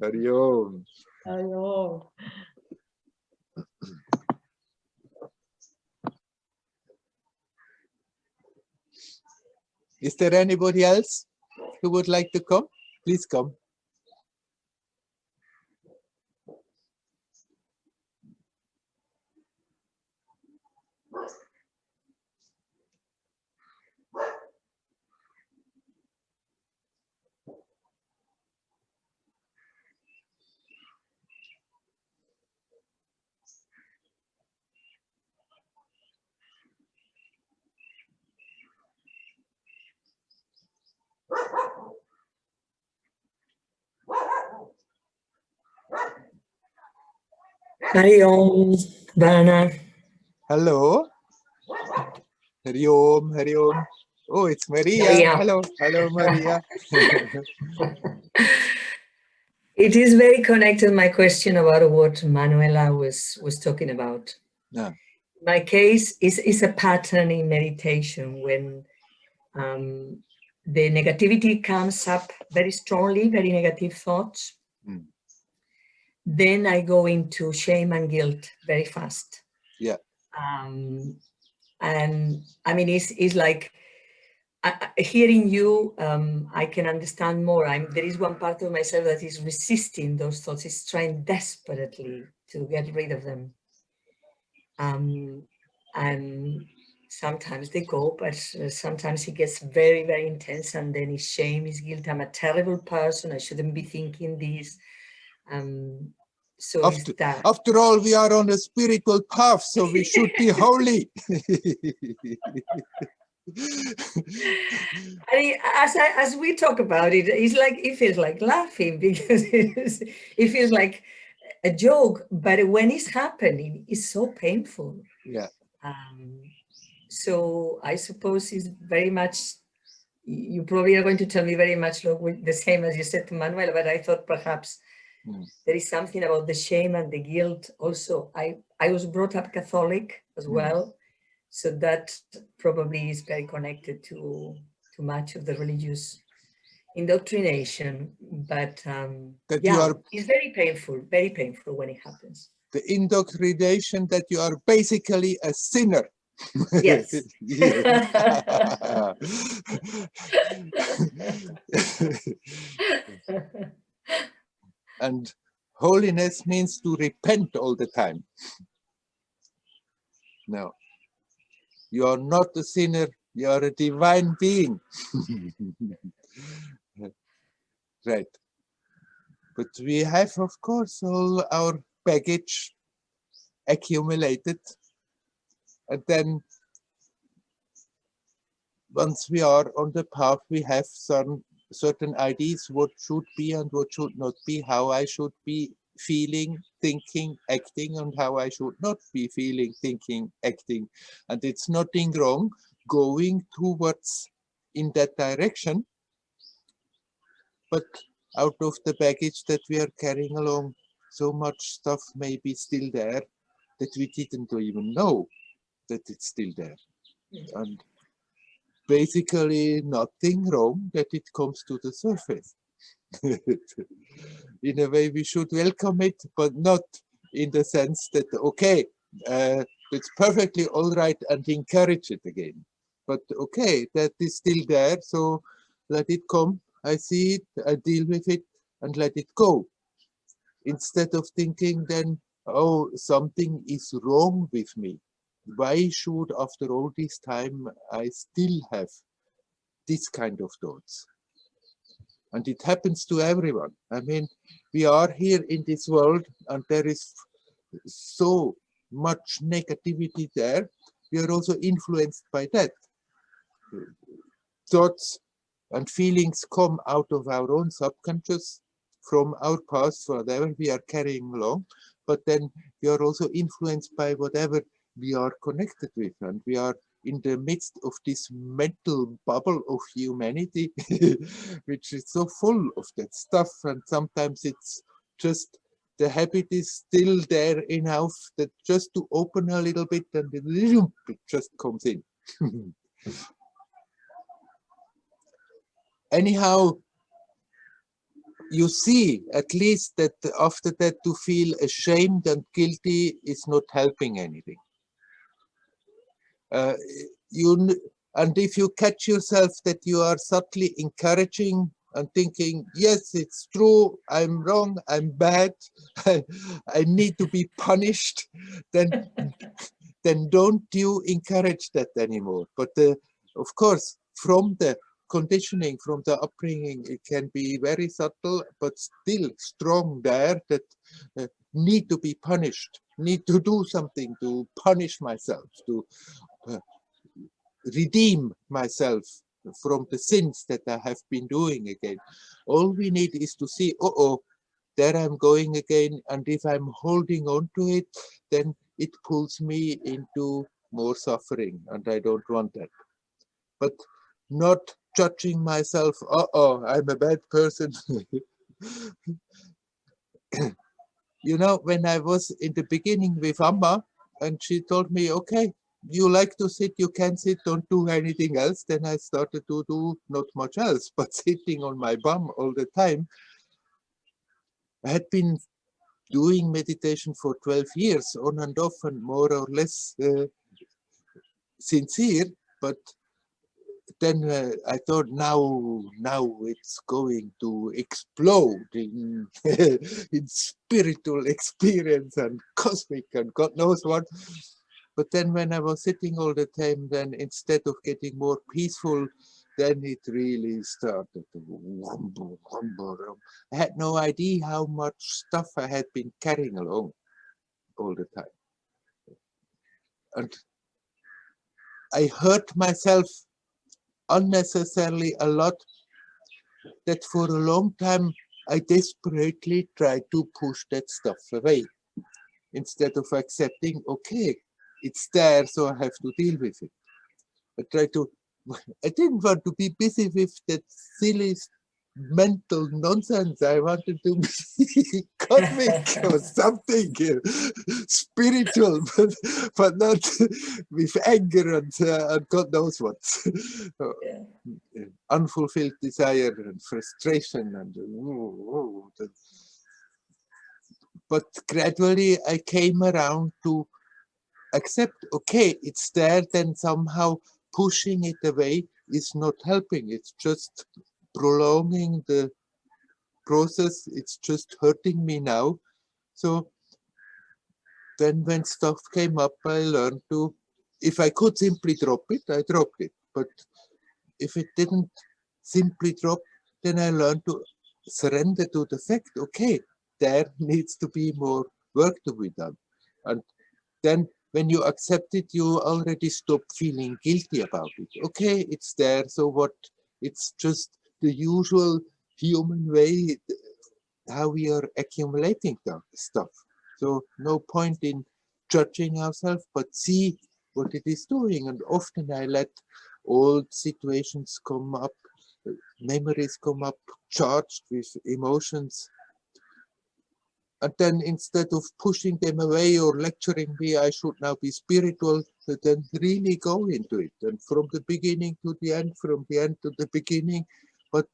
Hari Om. Hello. Is there anybody else who would like to come? Please come. Hari Om, Werner. Hello. Hari Om, Hari Om. Oh, it's Maria. Maria. Hello, hello, Maria. It is very connected, my question about what Manuela was talking about. Yeah. My case is a pattern in meditation when the negativity comes up very strongly, very negative thoughts. Mm. Then I go into shame and guilt very fast. Yeah. And I mean, it's like hearing you, I can understand more. There is one part of myself that is resisting those thoughts, is trying desperately to get rid of them. And sometimes they go, but sometimes it gets very, very intense, and then it's shame, it's guilt. I'm a terrible person. I shouldn't be thinking this. So after all, we are on a spiritual path, so we should be holy. As we talk about it, it feels like laughing because it feels like a joke, but when it's happening, it's so painful. Yeah. So I suppose it's very much, you probably are going to tell me very much the same as you said to Manuel, but I thought perhaps there is something about the shame and the guilt also. I was brought up Catholic as well, so that probably is very connected to much of the religious indoctrination, but it's very painful when it happens. The indoctrination that you are basically a sinner. Yes. And holiness means to repent all the time. No, you are not a sinner, you are a divine being. Right. But we have, of course, all our baggage accumulated. And then once we are on the path, we have some certain ideas what should be and what should not be, how I should be feeling, thinking, acting, and how I should not be feeling, thinking, acting. And it's nothing wrong going towards in that direction, but out of the baggage that we are carrying along, so much stuff may be still there that we didn't even know that it's still there. And basically nothing wrong that it comes to the surface. In a way we should welcome it, but not in the sense that, okay, it's perfectly all right, and encourage it again. But okay, that is still there, so let it come. I see it, I deal with it, and let it go. Instead of thinking then, oh, something is wrong with me. Why should, after all this time, I still have this kind of thoughts? And it happens to everyone. I mean, we are here in this world, and there is so much negativity there. We are also influenced by that. Thoughts and feelings come out of our own subconscious, from our past, whatever we are carrying along, but then we are also influenced by whatever we are connected with, and we are in the midst of this mental bubble of humanity, which is so full of that stuff, and sometimes it's just the habit is still there enough that just to open a little bit and it just comes in. Anyhow, you see at least that after that to feel ashamed and guilty is not helping anything. And if you catch yourself that you are subtly encouraging and thinking, yes, it's true, I'm wrong, I'm bad, I need to be punished, then don't you encourage that anymore. But of course, from the conditioning, from the upbringing, it can be very subtle, but still strong there, that need to be punished, need to do something to punish myself, to redeem myself from the sins that I have been doing again. All we need is to see, oh, there I'm going again, and if I'm holding on to it, then it pulls me into more suffering, and I don't want that. But not judging myself, I'm a bad person. You know, when I was in the beginning with Amma, and she told me, okay, you like to sit, you can sit, don't do anything else. Then I started to do not much else, but sitting on my bum all the time. I had been doing meditation for 12 years, on and off, and more or less sincere, but then I thought, now it's going to explode in, in spiritual experience and cosmic and God knows what. But then when I was sitting all the time, then instead of getting more peaceful, then it really started to rumble, rumble, rumble. I had no idea how much stuff I had been carrying along all the time. And I hurt myself unnecessarily a lot, that for a long time I desperately tried to push that stuff away instead of accepting, okay, it's there, so I have to deal with it. I didn't want to be busy with that silly mental nonsense. I wanted to be cosmic or something spiritual, but not with anger and God knows what. Unfulfilled desire and frustration and but gradually I came around to accept, okay, it's there, then somehow pushing it away is not helping. It's just prolonging the process. It's just hurting me now. So then when stuff came up, I learned to, if I could simply drop it, I dropped it. But if it didn't simply drop, then I learned to surrender to the fact, okay, there needs to be more work to be done. And then when you accept it, you already stop feeling guilty about it. Okay, it's there, so what? It's just the usual human way, how we are accumulating stuff. So no point in judging ourselves, but see what it is doing. And often I let old situations come up, memories come up, charged with emotions. And then instead of pushing them away or lecturing me, I should now be spiritual, then really go into it. And from the beginning to the end, from the end to the beginning, but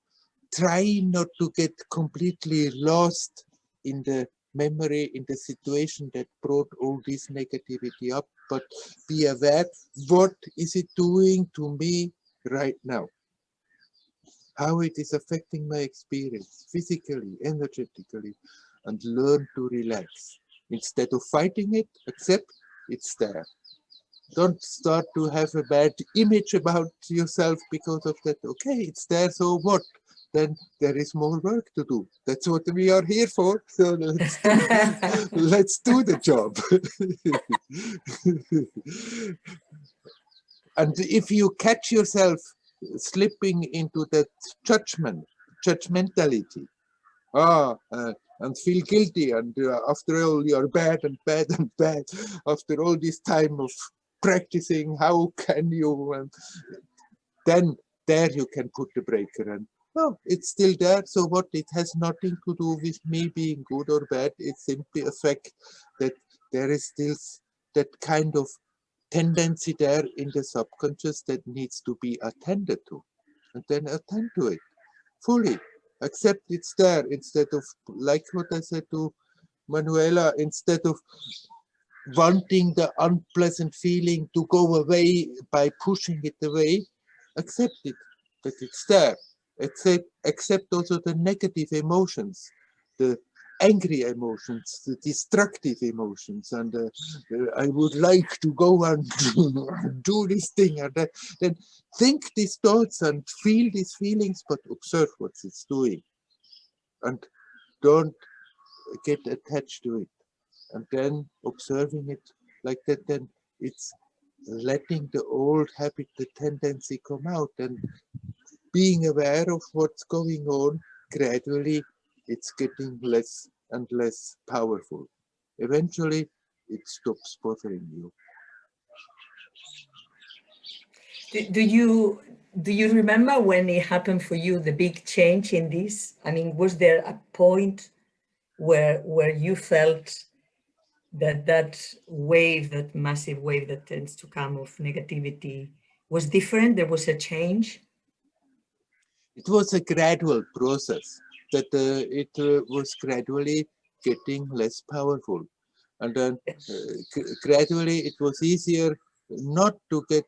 try not to get completely lost in the memory, in the situation that brought all this negativity up, but be aware, what is it doing to me right now? How it is affecting my experience, physically, energetically, and learn to relax. Instead of fighting it, accept it's there. Don't start to have a bad image about yourself because of that. Okay, it's there, so what? Then there is more work to do. That's what we are here for. So let's do the job. And if you catch yourself slipping into that judgmentality, and feel guilty, and after all, you're bad and bad and bad. After all this time of practicing, how can you? Then there you can put the breaker, and well, it's still there. So what? It has nothing to do with me being good or bad. It's simply a fact that there is still that kind of tendency there in the subconscious that needs to be attended to, and then attend to it fully. Accept it's there, instead of, like what I said to Manuela, instead of wanting the unpleasant feeling to go away by pushing it away, accept it, that it's there. Accept also the negative emotions, the angry emotions, the destructive emotions, and I would like to go and do this thing, and then think these thoughts and feel these feelings, but observe what it's doing, and don't get attached to it. And then observing it like that, then it's letting the old habit, the tendency come out, and being aware of what's going on. Gradually it's getting less and less powerful. Eventually it stops bothering you. Do you remember when it happened for you, the big change in this? I mean, was there a point where you felt that wave, that massive wave that tends to come of negativity was different? There was a change? It was a gradual process, that it was gradually getting less powerful. And then gradually it was easier not to get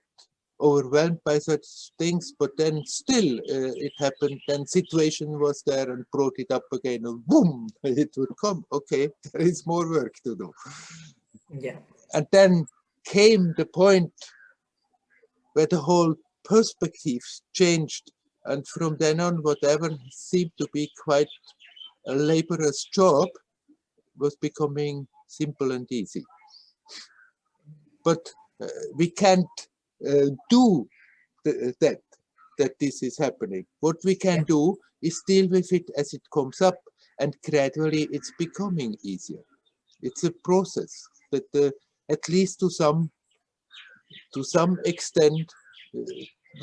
overwhelmed by such things, but then still it happened, then situation was there and brought it up again, and boom, it would come. Okay, there is more work to do. Yeah. And then came the point where the whole perspective changed, and from then on whatever seemed to be quite a laborious job was becoming simple and easy. But we can't do that this is happening. What we can do is deal with it as it comes up, and gradually it's becoming easier. It's a process that at least to some extent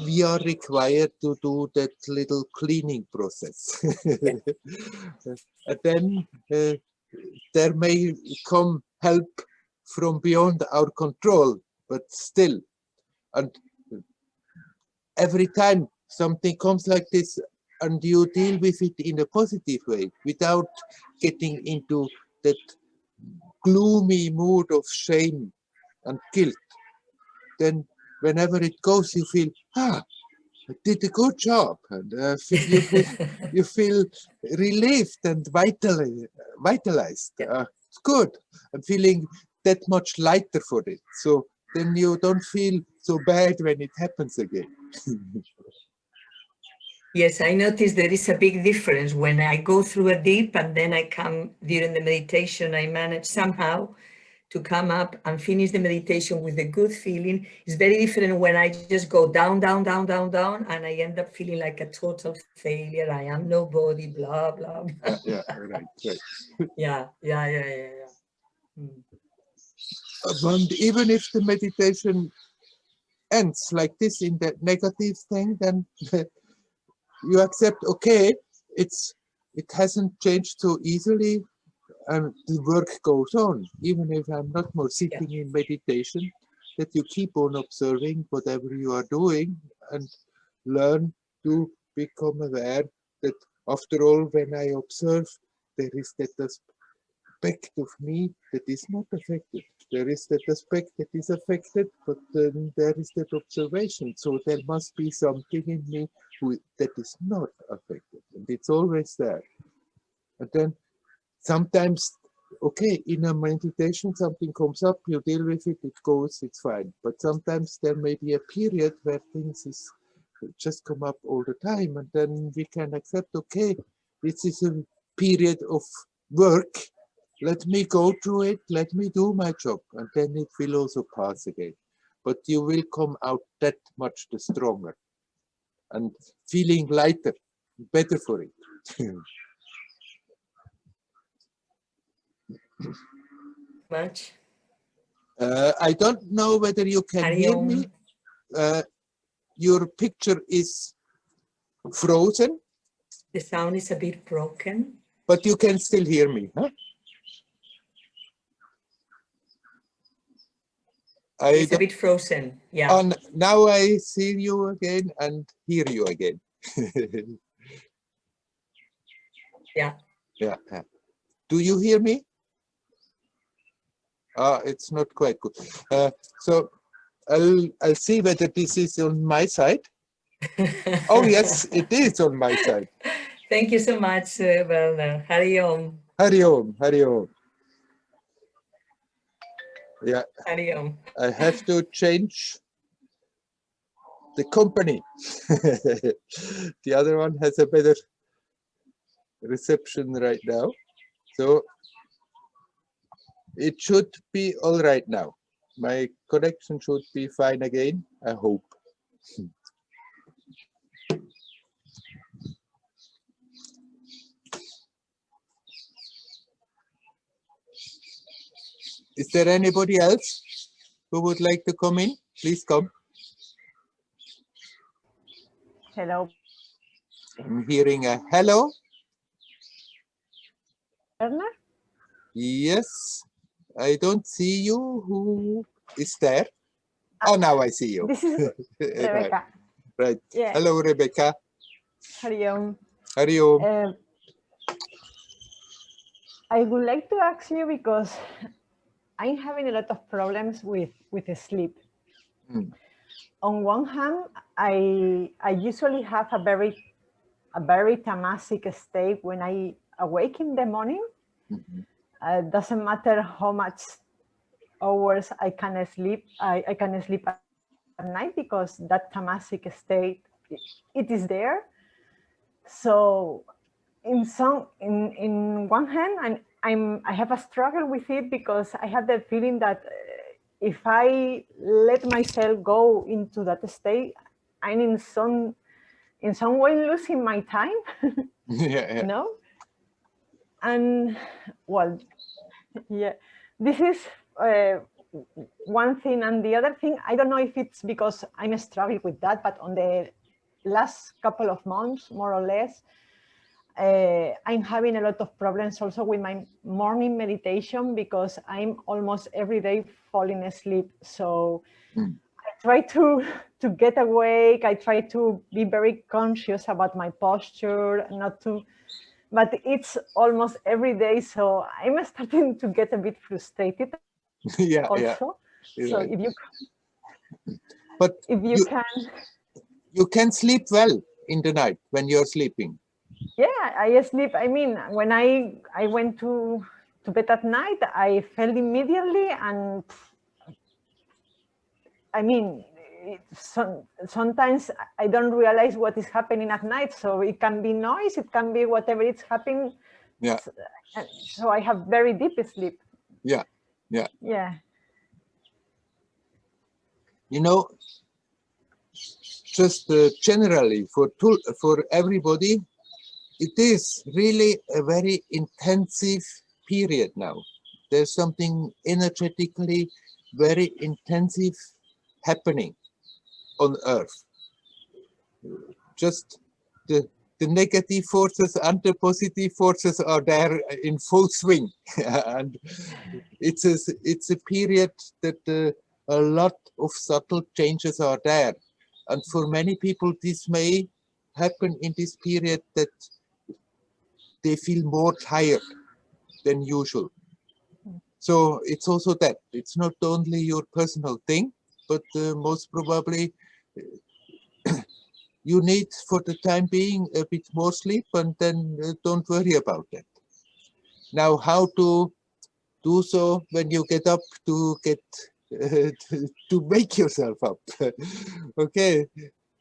we are required to do that little cleaning process. And then there may come help from beyond our control, but still. And every time something comes like this and you deal with it in a positive way without getting into that gloomy mood of shame and guilt, then whenever it goes, you feel, I did a good job, and you feel relieved and vitalized. It's good. I'm feeling that much lighter for it. So then you don't feel so bad when it happens again. Yes, I noticed there is a big difference when I go through a dip and then I come during the meditation, I manage somehow to come up and finish the meditation with a good feeling. It's very different when I just go down, down, down, down, down, and I end up feeling like a total failure. I am nobody, blah, blah, blah. Yeah, right. Yeah. And even if the meditation ends like this in that negative thing, then you accept, okay, it hasn't changed so easily, and the work goes on. Even if I'm not more sitting in meditation, that you keep on observing whatever you are doing and learn to become aware that after all, when I observe, there is that aspect of me that is not affected. There is that aspect that is affected, but then there is that observation. So there must be something in me that is not affected, and it's always there. And then sometimes, okay, in a meditation, something comes up, you deal with it, it goes, it's fine. But sometimes there may be a period where things just come up all the time, and then we can accept, okay, this is a period of work. Let me go through it, let me do my job, and then it will also pass again. But you will come out that much the stronger and feeling lighter, better for it. Much. I don't know whether you can hear me. Your picture is frozen. The sound is a bit broken. But you can still hear me, huh? It's a bit frozen, yeah. And now I see you again and hear you again. Yeah. Yeah. Do you hear me? It's not quite good. So I'll see whether this is on my side. Oh yes, it is on my side. Thank you so much, Werner. Hari Om. Hari Om, Hari Om. Yeah, Hari Om. I have to change the company. The other one has a better reception right now. So it should be all right now. My connection should be fine again, I hope. Is there anybody else who would like to come in? Please come. Hello, I'm hearing a hello. Werner. Yes, I don't see you. Who is there? Oh, now I see you. This is Right, Rebecca. right. Yeah. Hello, Rebecca. Hari Om. Hari Om. I would like to ask you because I'm having a lot of problems with sleep. Mm. On one hand, I usually have a very tamasic state when I awake in the morning. Mhm. Doesn't matter how much hours I can sleep. I can sleep at night because that tamasic state, it is there. So in one hand, I have a struggle with it because I have the feeling that if I let myself go into that state, I'm in some way losing my time. Yeah, yeah. No, and well, yeah, this is one thing, and the other thing, I don't know if it's because I'm struggling with that, but on the last couple of months, more or less, I'm having a lot of problems also with my morning meditation because I'm almost every day falling asleep. So I try to get awake. I try to be very conscious about my posture, not to, but it's almost every day. So I'm starting to get a bit frustrated Yeah, also. yeah. You're So right. if you can. You can sleep well in the night when you're sleeping. Yeah, I sleep. I mean, when I went to bed at night, I felt immediately, and I mean, sometimes I don't realize what is happening at night. So it can be noise, it can be whatever is happening. Yeah. So I have very deep sleep. Yeah, yeah. Yeah. You know, just generally for everybody, it is really a very intensive period now. There's something energetically very intensive happening on Earth. Just the negative forces and the positive forces are there in full swing. And it's a period that a lot of subtle changes are there. And for many people, this may happen in this period that they feel more tired than usual. So it's also that. It's not only your personal thing, but most probably you need for the time being a bit more sleep, and then don't worry about that. Now, how to do so when you get up to get to wake yourself up? Okay,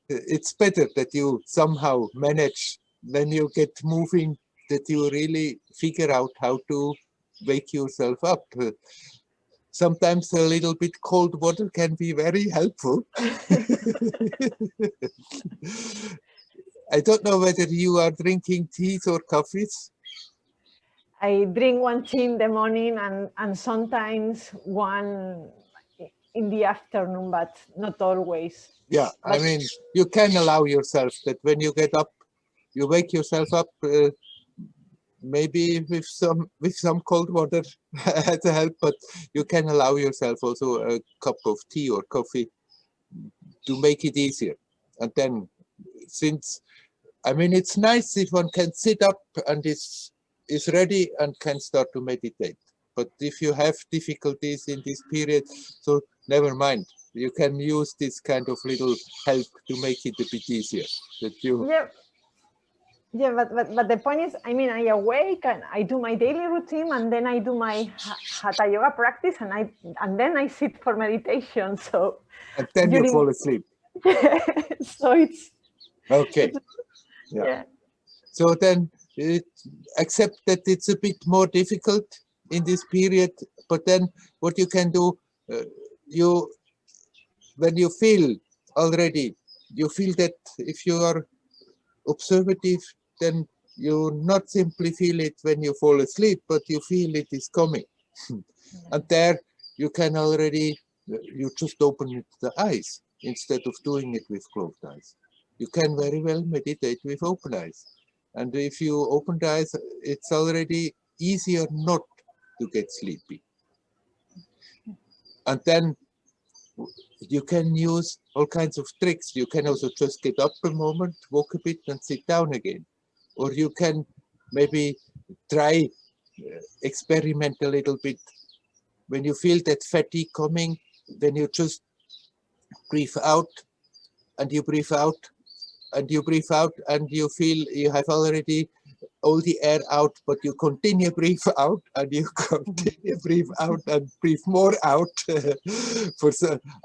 it's better that you somehow manage when you get moving, that you really figure out how to wake yourself up. Sometimes a little bit cold water can be very helpful. I don't know whether you are drinking teas or coffees. I drink one tea in the morning and sometimes one in the afternoon, but not always. Yeah, But I mean, you can allow yourself that when you get up, you wake yourself up, maybe with some cold water as a help, but you can allow yourself also a cup of tea or coffee to make it easier. And then, since, I mean, it's nice if one can sit up and is ready and can start to meditate. But if you have difficulties in this period, so never mind. You can use this kind of little help to make it a bit easier. That you Yeah, but the point is, I mean, I awake and I do my daily routine, and then I do my hatha yoga practice, and then I sit for meditation. So and then you fall asleep. So it's okay. Yeah. So then accept that it's a bit more difficult in this period, but then what you can do, when you feel already, you feel that if you are observative, then you not simply feel it when you fall asleep, but you feel it is coming. And there you can already, you just open the eyes instead of doing it with closed eyes. You can very well meditate with open eyes. And if you open the eyes, it's already easier not to get sleepy. And then you can use all kinds of tricks. You can also just get up a moment, walk a bit, and sit down again. Or you can maybe try, experiment a little bit. When you feel that fatigue coming, then you just breathe out, and you breathe out, and you breathe out, and you feel you have already all the air out, but you continue breathe out, and you continue breathe out and breathe more out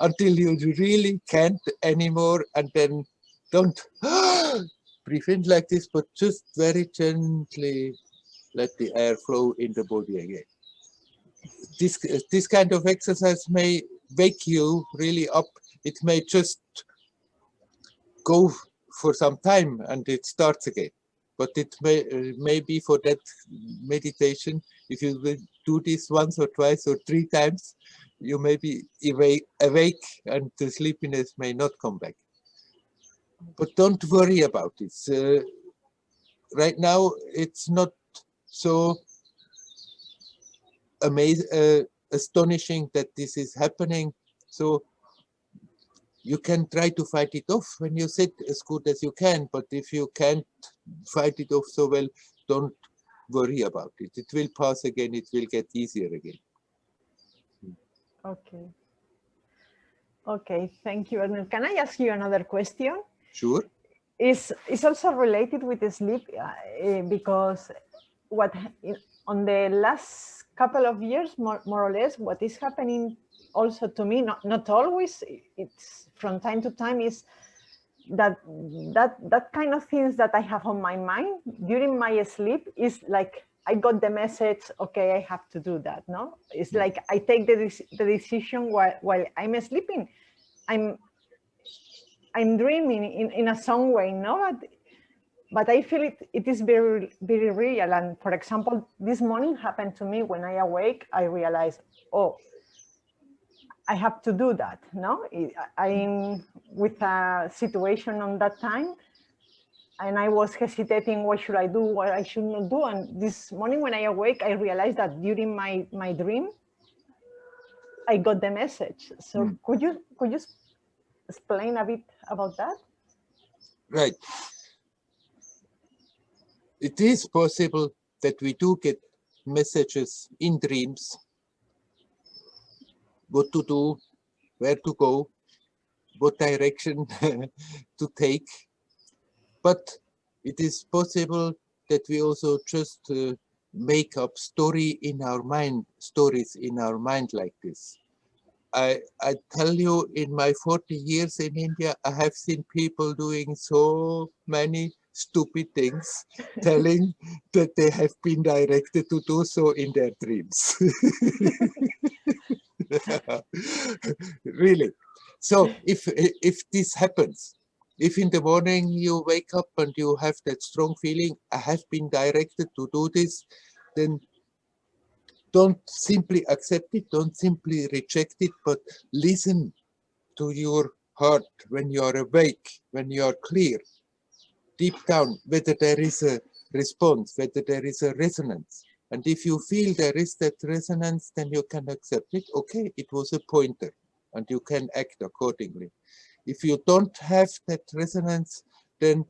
until you really can't anymore, and then don't breathe in like this, but just very gently let the air flow in the body again. This kind of exercise may wake you really up. It may just go for some time and it starts again. But it may be for that meditation, if you will do this once or twice or 3 times, you may be awake and the sleepiness may not come back. But don't worry about it. Right now, it's not so astonishing that this is happening. So you can try to fight it off when you sit as good as you can, but if you can't fight it off so well, don't worry about it. It will pass again, it will get easier again. Okay. Okay, thank you, Werner. Can I ask you another question? Sure. It's also related with the sleep because on the last couple of years, more or less, what is happening also to me, not always, it's from time to time, is that kind of things that I have on my mind during my sleep is like I got the message, okay, I have to do that. No, it's like I take the decision while I'm sleeping. I'm dreaming in a some way, no, but I feel it is very, very real. And for example, this morning happened to me. When I awake, I realized, oh, I have to do that. No, I'm with a situation on that time, and I was hesitating. What should I do? What I should not do? And this morning, when I awake, I realized that during my dream, I got the message. So could you explain a bit about that? Right. It is possible that we do get messages in dreams, what to do, where to go, what direction to take. But it is possible that we also just make up stories in our mind like this. I tell you, in my 40 years in India, I have seen people doing so many stupid things, telling that they have been directed to do so in their dreams. Really. So if this happens, if in the morning you wake up and you have that strong feeling, I have been directed to do this, then don't simply accept it, don't simply reject it, but listen to your heart when you are awake, when you are clear, deep down, whether there is a response, whether there is a resonance. And if you feel there is that resonance, then you can accept it. Okay, it was a pointer, and you can act accordingly. If you don't have that resonance, then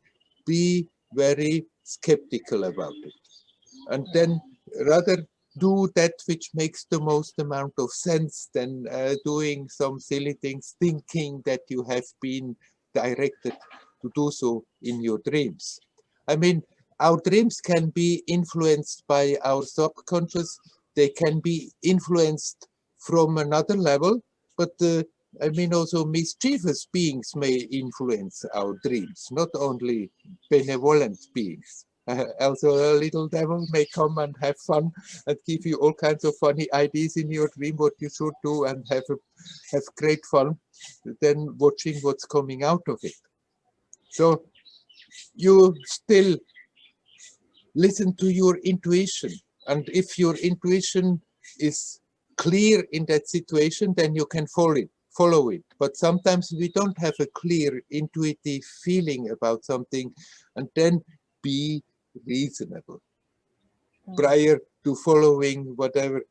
be very skeptical about it. And then rather do that which makes the most amount of sense than doing some silly things, thinking that you have been directed to do so in your dreams. I mean, our dreams can be influenced by our subconscious. They can be influenced from another level, but I mean, also mischievous beings may influence our dreams, not only benevolent beings. Also, a little devil may come and have fun and give you all kinds of funny ideas in your dream what you should do, and have great fun then watching what's coming out of it. So you still listen to your intuition, and if your intuition is clear in that situation, then you can follow it. But sometimes we don't have a clear intuitive feeling about something, and then be reasonable prior to following whatever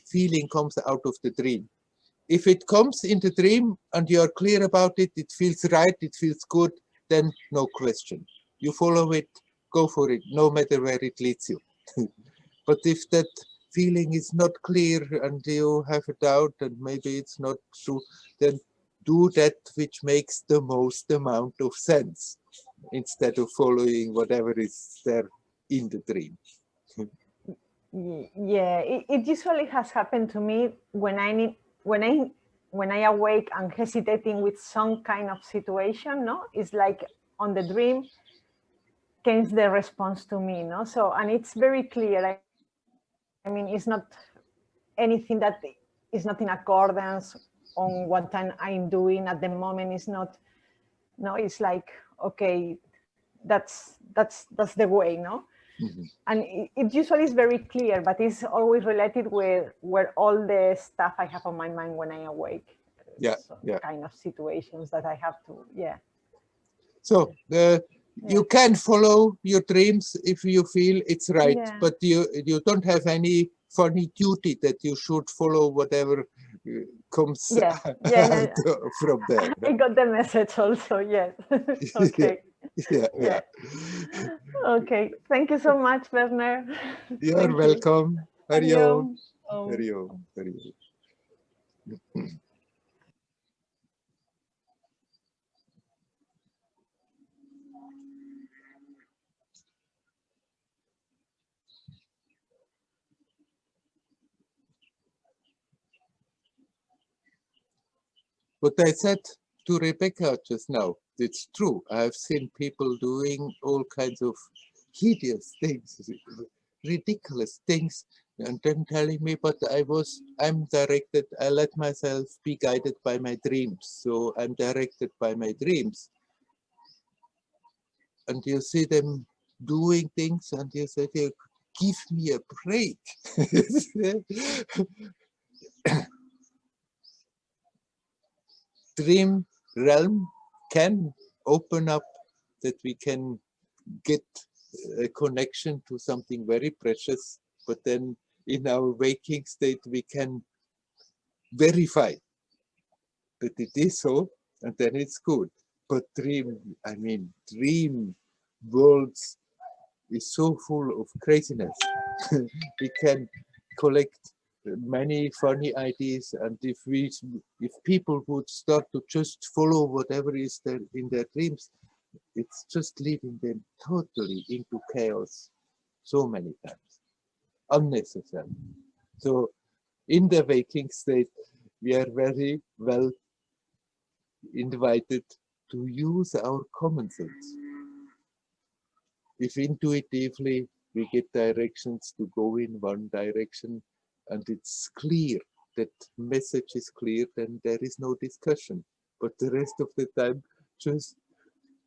feeling comes out of the dream. If it comes in the dream and you are clear about it, it feels right, it feels good, then no question. You follow it, go for it, no matter where it leads you. But if that feeling is not clear and you have a doubt and maybe it's not true, then do that which makes the most amount of sense, instead of following whatever is there in the dream. Yeah, it usually has happened to me when I awake and hesitating with some kind of situation, no? It's like on the dream comes the response to me, no? So, and it's very clear. I mean, it's not anything that is not in accordance on what I'm doing at the moment. It's not, no, it's like, okay, that's the way, no? Mm-hmm. And it usually is very clear, but it's always related with where all the stuff I have on my mind when I awake. Yeah, So yeah. kind of situations that I have to, yeah. So you can follow your dreams if you feel it's right, Yeah. but you don't have any funny duty that you should follow whatever comes Yeah, from there. I got the message also, yes. Okay. Yeah. Okay, thank you so much, Werner. You're Thank welcome. You. Hari Om. Om. Hari Om. Hari Om. What I said to Rebecca just now, it's true. I've seen people doing all kinds of hideous things, ridiculous things, and then telling me, but I'm directed, I let myself be guided by my dreams. So I'm directed by my dreams. And you see them doing things and you say, give me a break. Dream realm can open up that we can get a connection to something very precious, but then in our waking state we can verify that it is so, and then it's good. But dream worlds is so full of craziness. We can collect many funny ideas, and if people would start to just follow whatever is there in their dreams, it's just leading them totally into chaos so many times, unnecessary. So in the waking state, we are very well invited to use our common sense. If intuitively we get directions to go in one direction and it's clear, that message is clear, then there is no discussion. But the rest of the time, just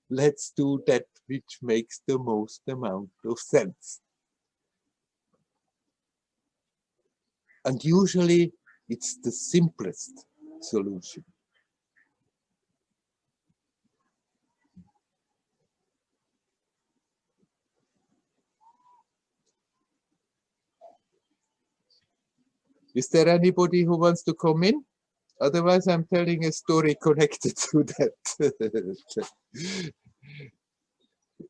let's do that which makes the most amount of sense. And usually it's the simplest solution. Is there anybody who wants to come in? Otherwise, I'm telling a story connected to that.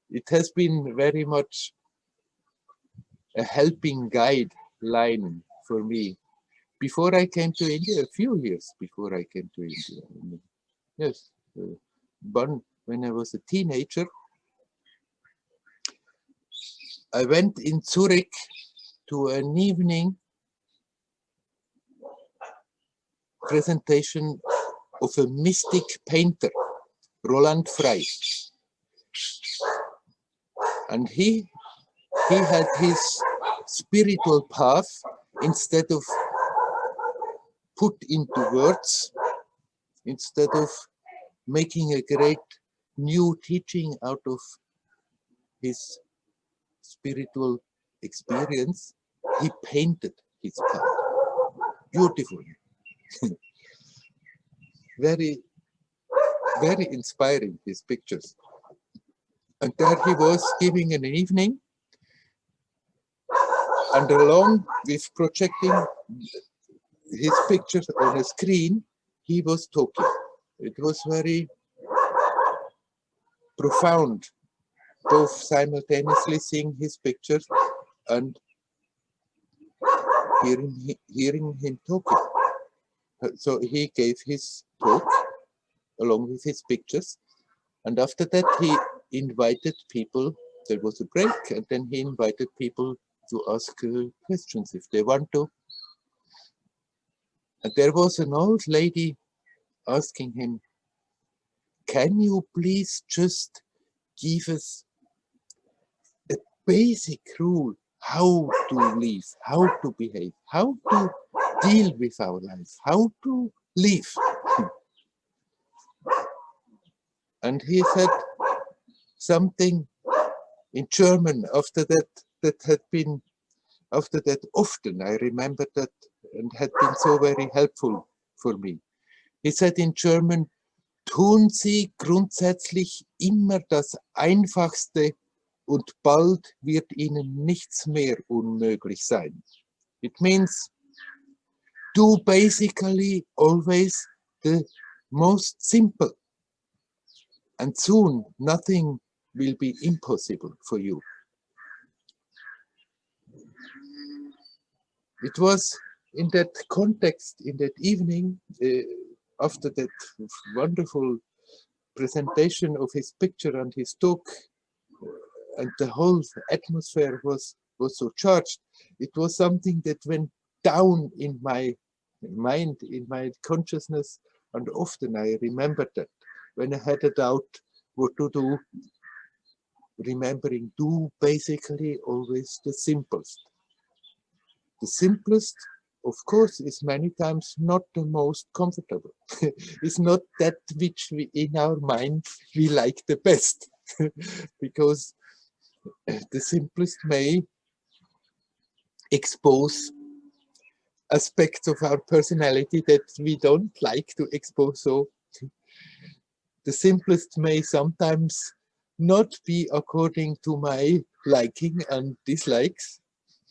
It has been very much a helping guideline for me before I came to India, a few years before I came to India. Yes, when I was a teenager, I went in Zurich to an evening presentation of a mystic painter, Roland Frey. And he had his spiritual path, instead of put into words, instead of making a great new teaching out of his spiritual experience, he painted his path beautifully. Very, very inspiring, his pictures. And there he was giving an evening, and along with projecting his pictures on a screen, he was talking. It was very profound, both simultaneously seeing his pictures and hearing him talking. So he gave his talk along with his pictures, and after that he invited people. There was a break, and then he invited people to ask questions if they want to. And there was an old lady asking him, "Can you please just give us a basic rule how to live, how to behave, how to deal with our life, how to live?" And he said something in German after that, that had been, after that often, I remember that, and had been so very helpful for me. He said in German, "Tun Sie grundsätzlich immer das Einfachste und bald wird Ihnen nichts mehr unmöglich sein." It means, do basically always the most simple, and soon nothing will be impossible for you. It was in that context, in that evening, after that wonderful presentation of his picture and his talk, and the whole atmosphere was so charged. It was something that went down in my mind, in my consciousness, and often I remembered that when I had a doubt what to do, remembering, do basically always the simplest. The simplest, of course, is many times not the most comfortable. It's not that which we, in our mind, we like the best, because the simplest may expose aspects of our personality that we don't like to expose. So the simplest may sometimes not be according to my liking and dislikes,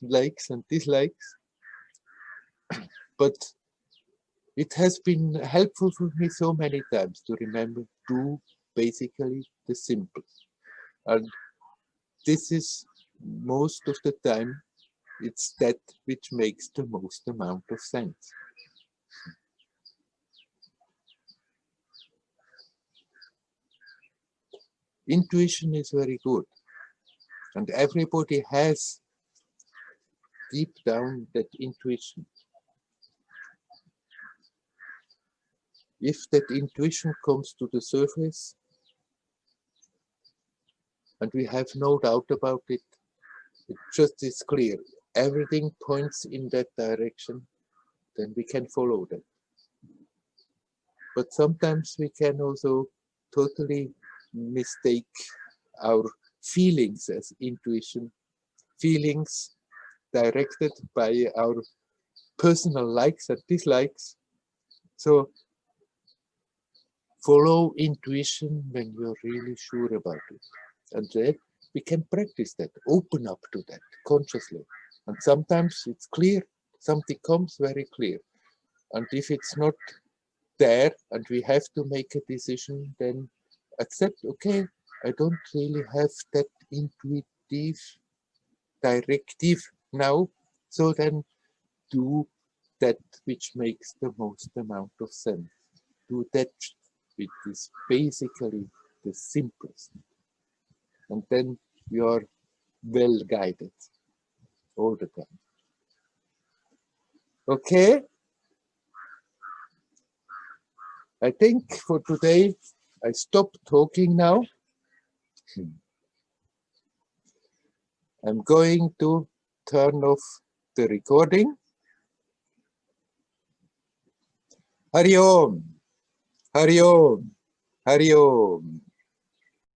likes and dislikes, but it has been helpful for me so many times to remember, do basically the simplest. And this is most of the time, it's that which makes the most amount of sense. Intuition is very good, and everybody has deep down that intuition. If that intuition comes to the surface, and we have no doubt about it, it just is clear, everything points in that direction, then we can follow that. But sometimes we can also totally mistake our feelings as intuition, feelings directed by our personal likes and dislikes. So follow intuition when you're really sure about it. And then we can practice that, open up to that consciously. And sometimes it's clear, something comes very clear. And if it's not there and we have to make a decision, then accept, okay, I don't really have that intuitive directive now. So then do that which makes the most amount of sense. Do that which is basically the simplest. And then you are well guided all the time. Okay? I think for today, I stop talking now. I'm going to turn off the recording. Hari Om, Hari Om, Hari Om.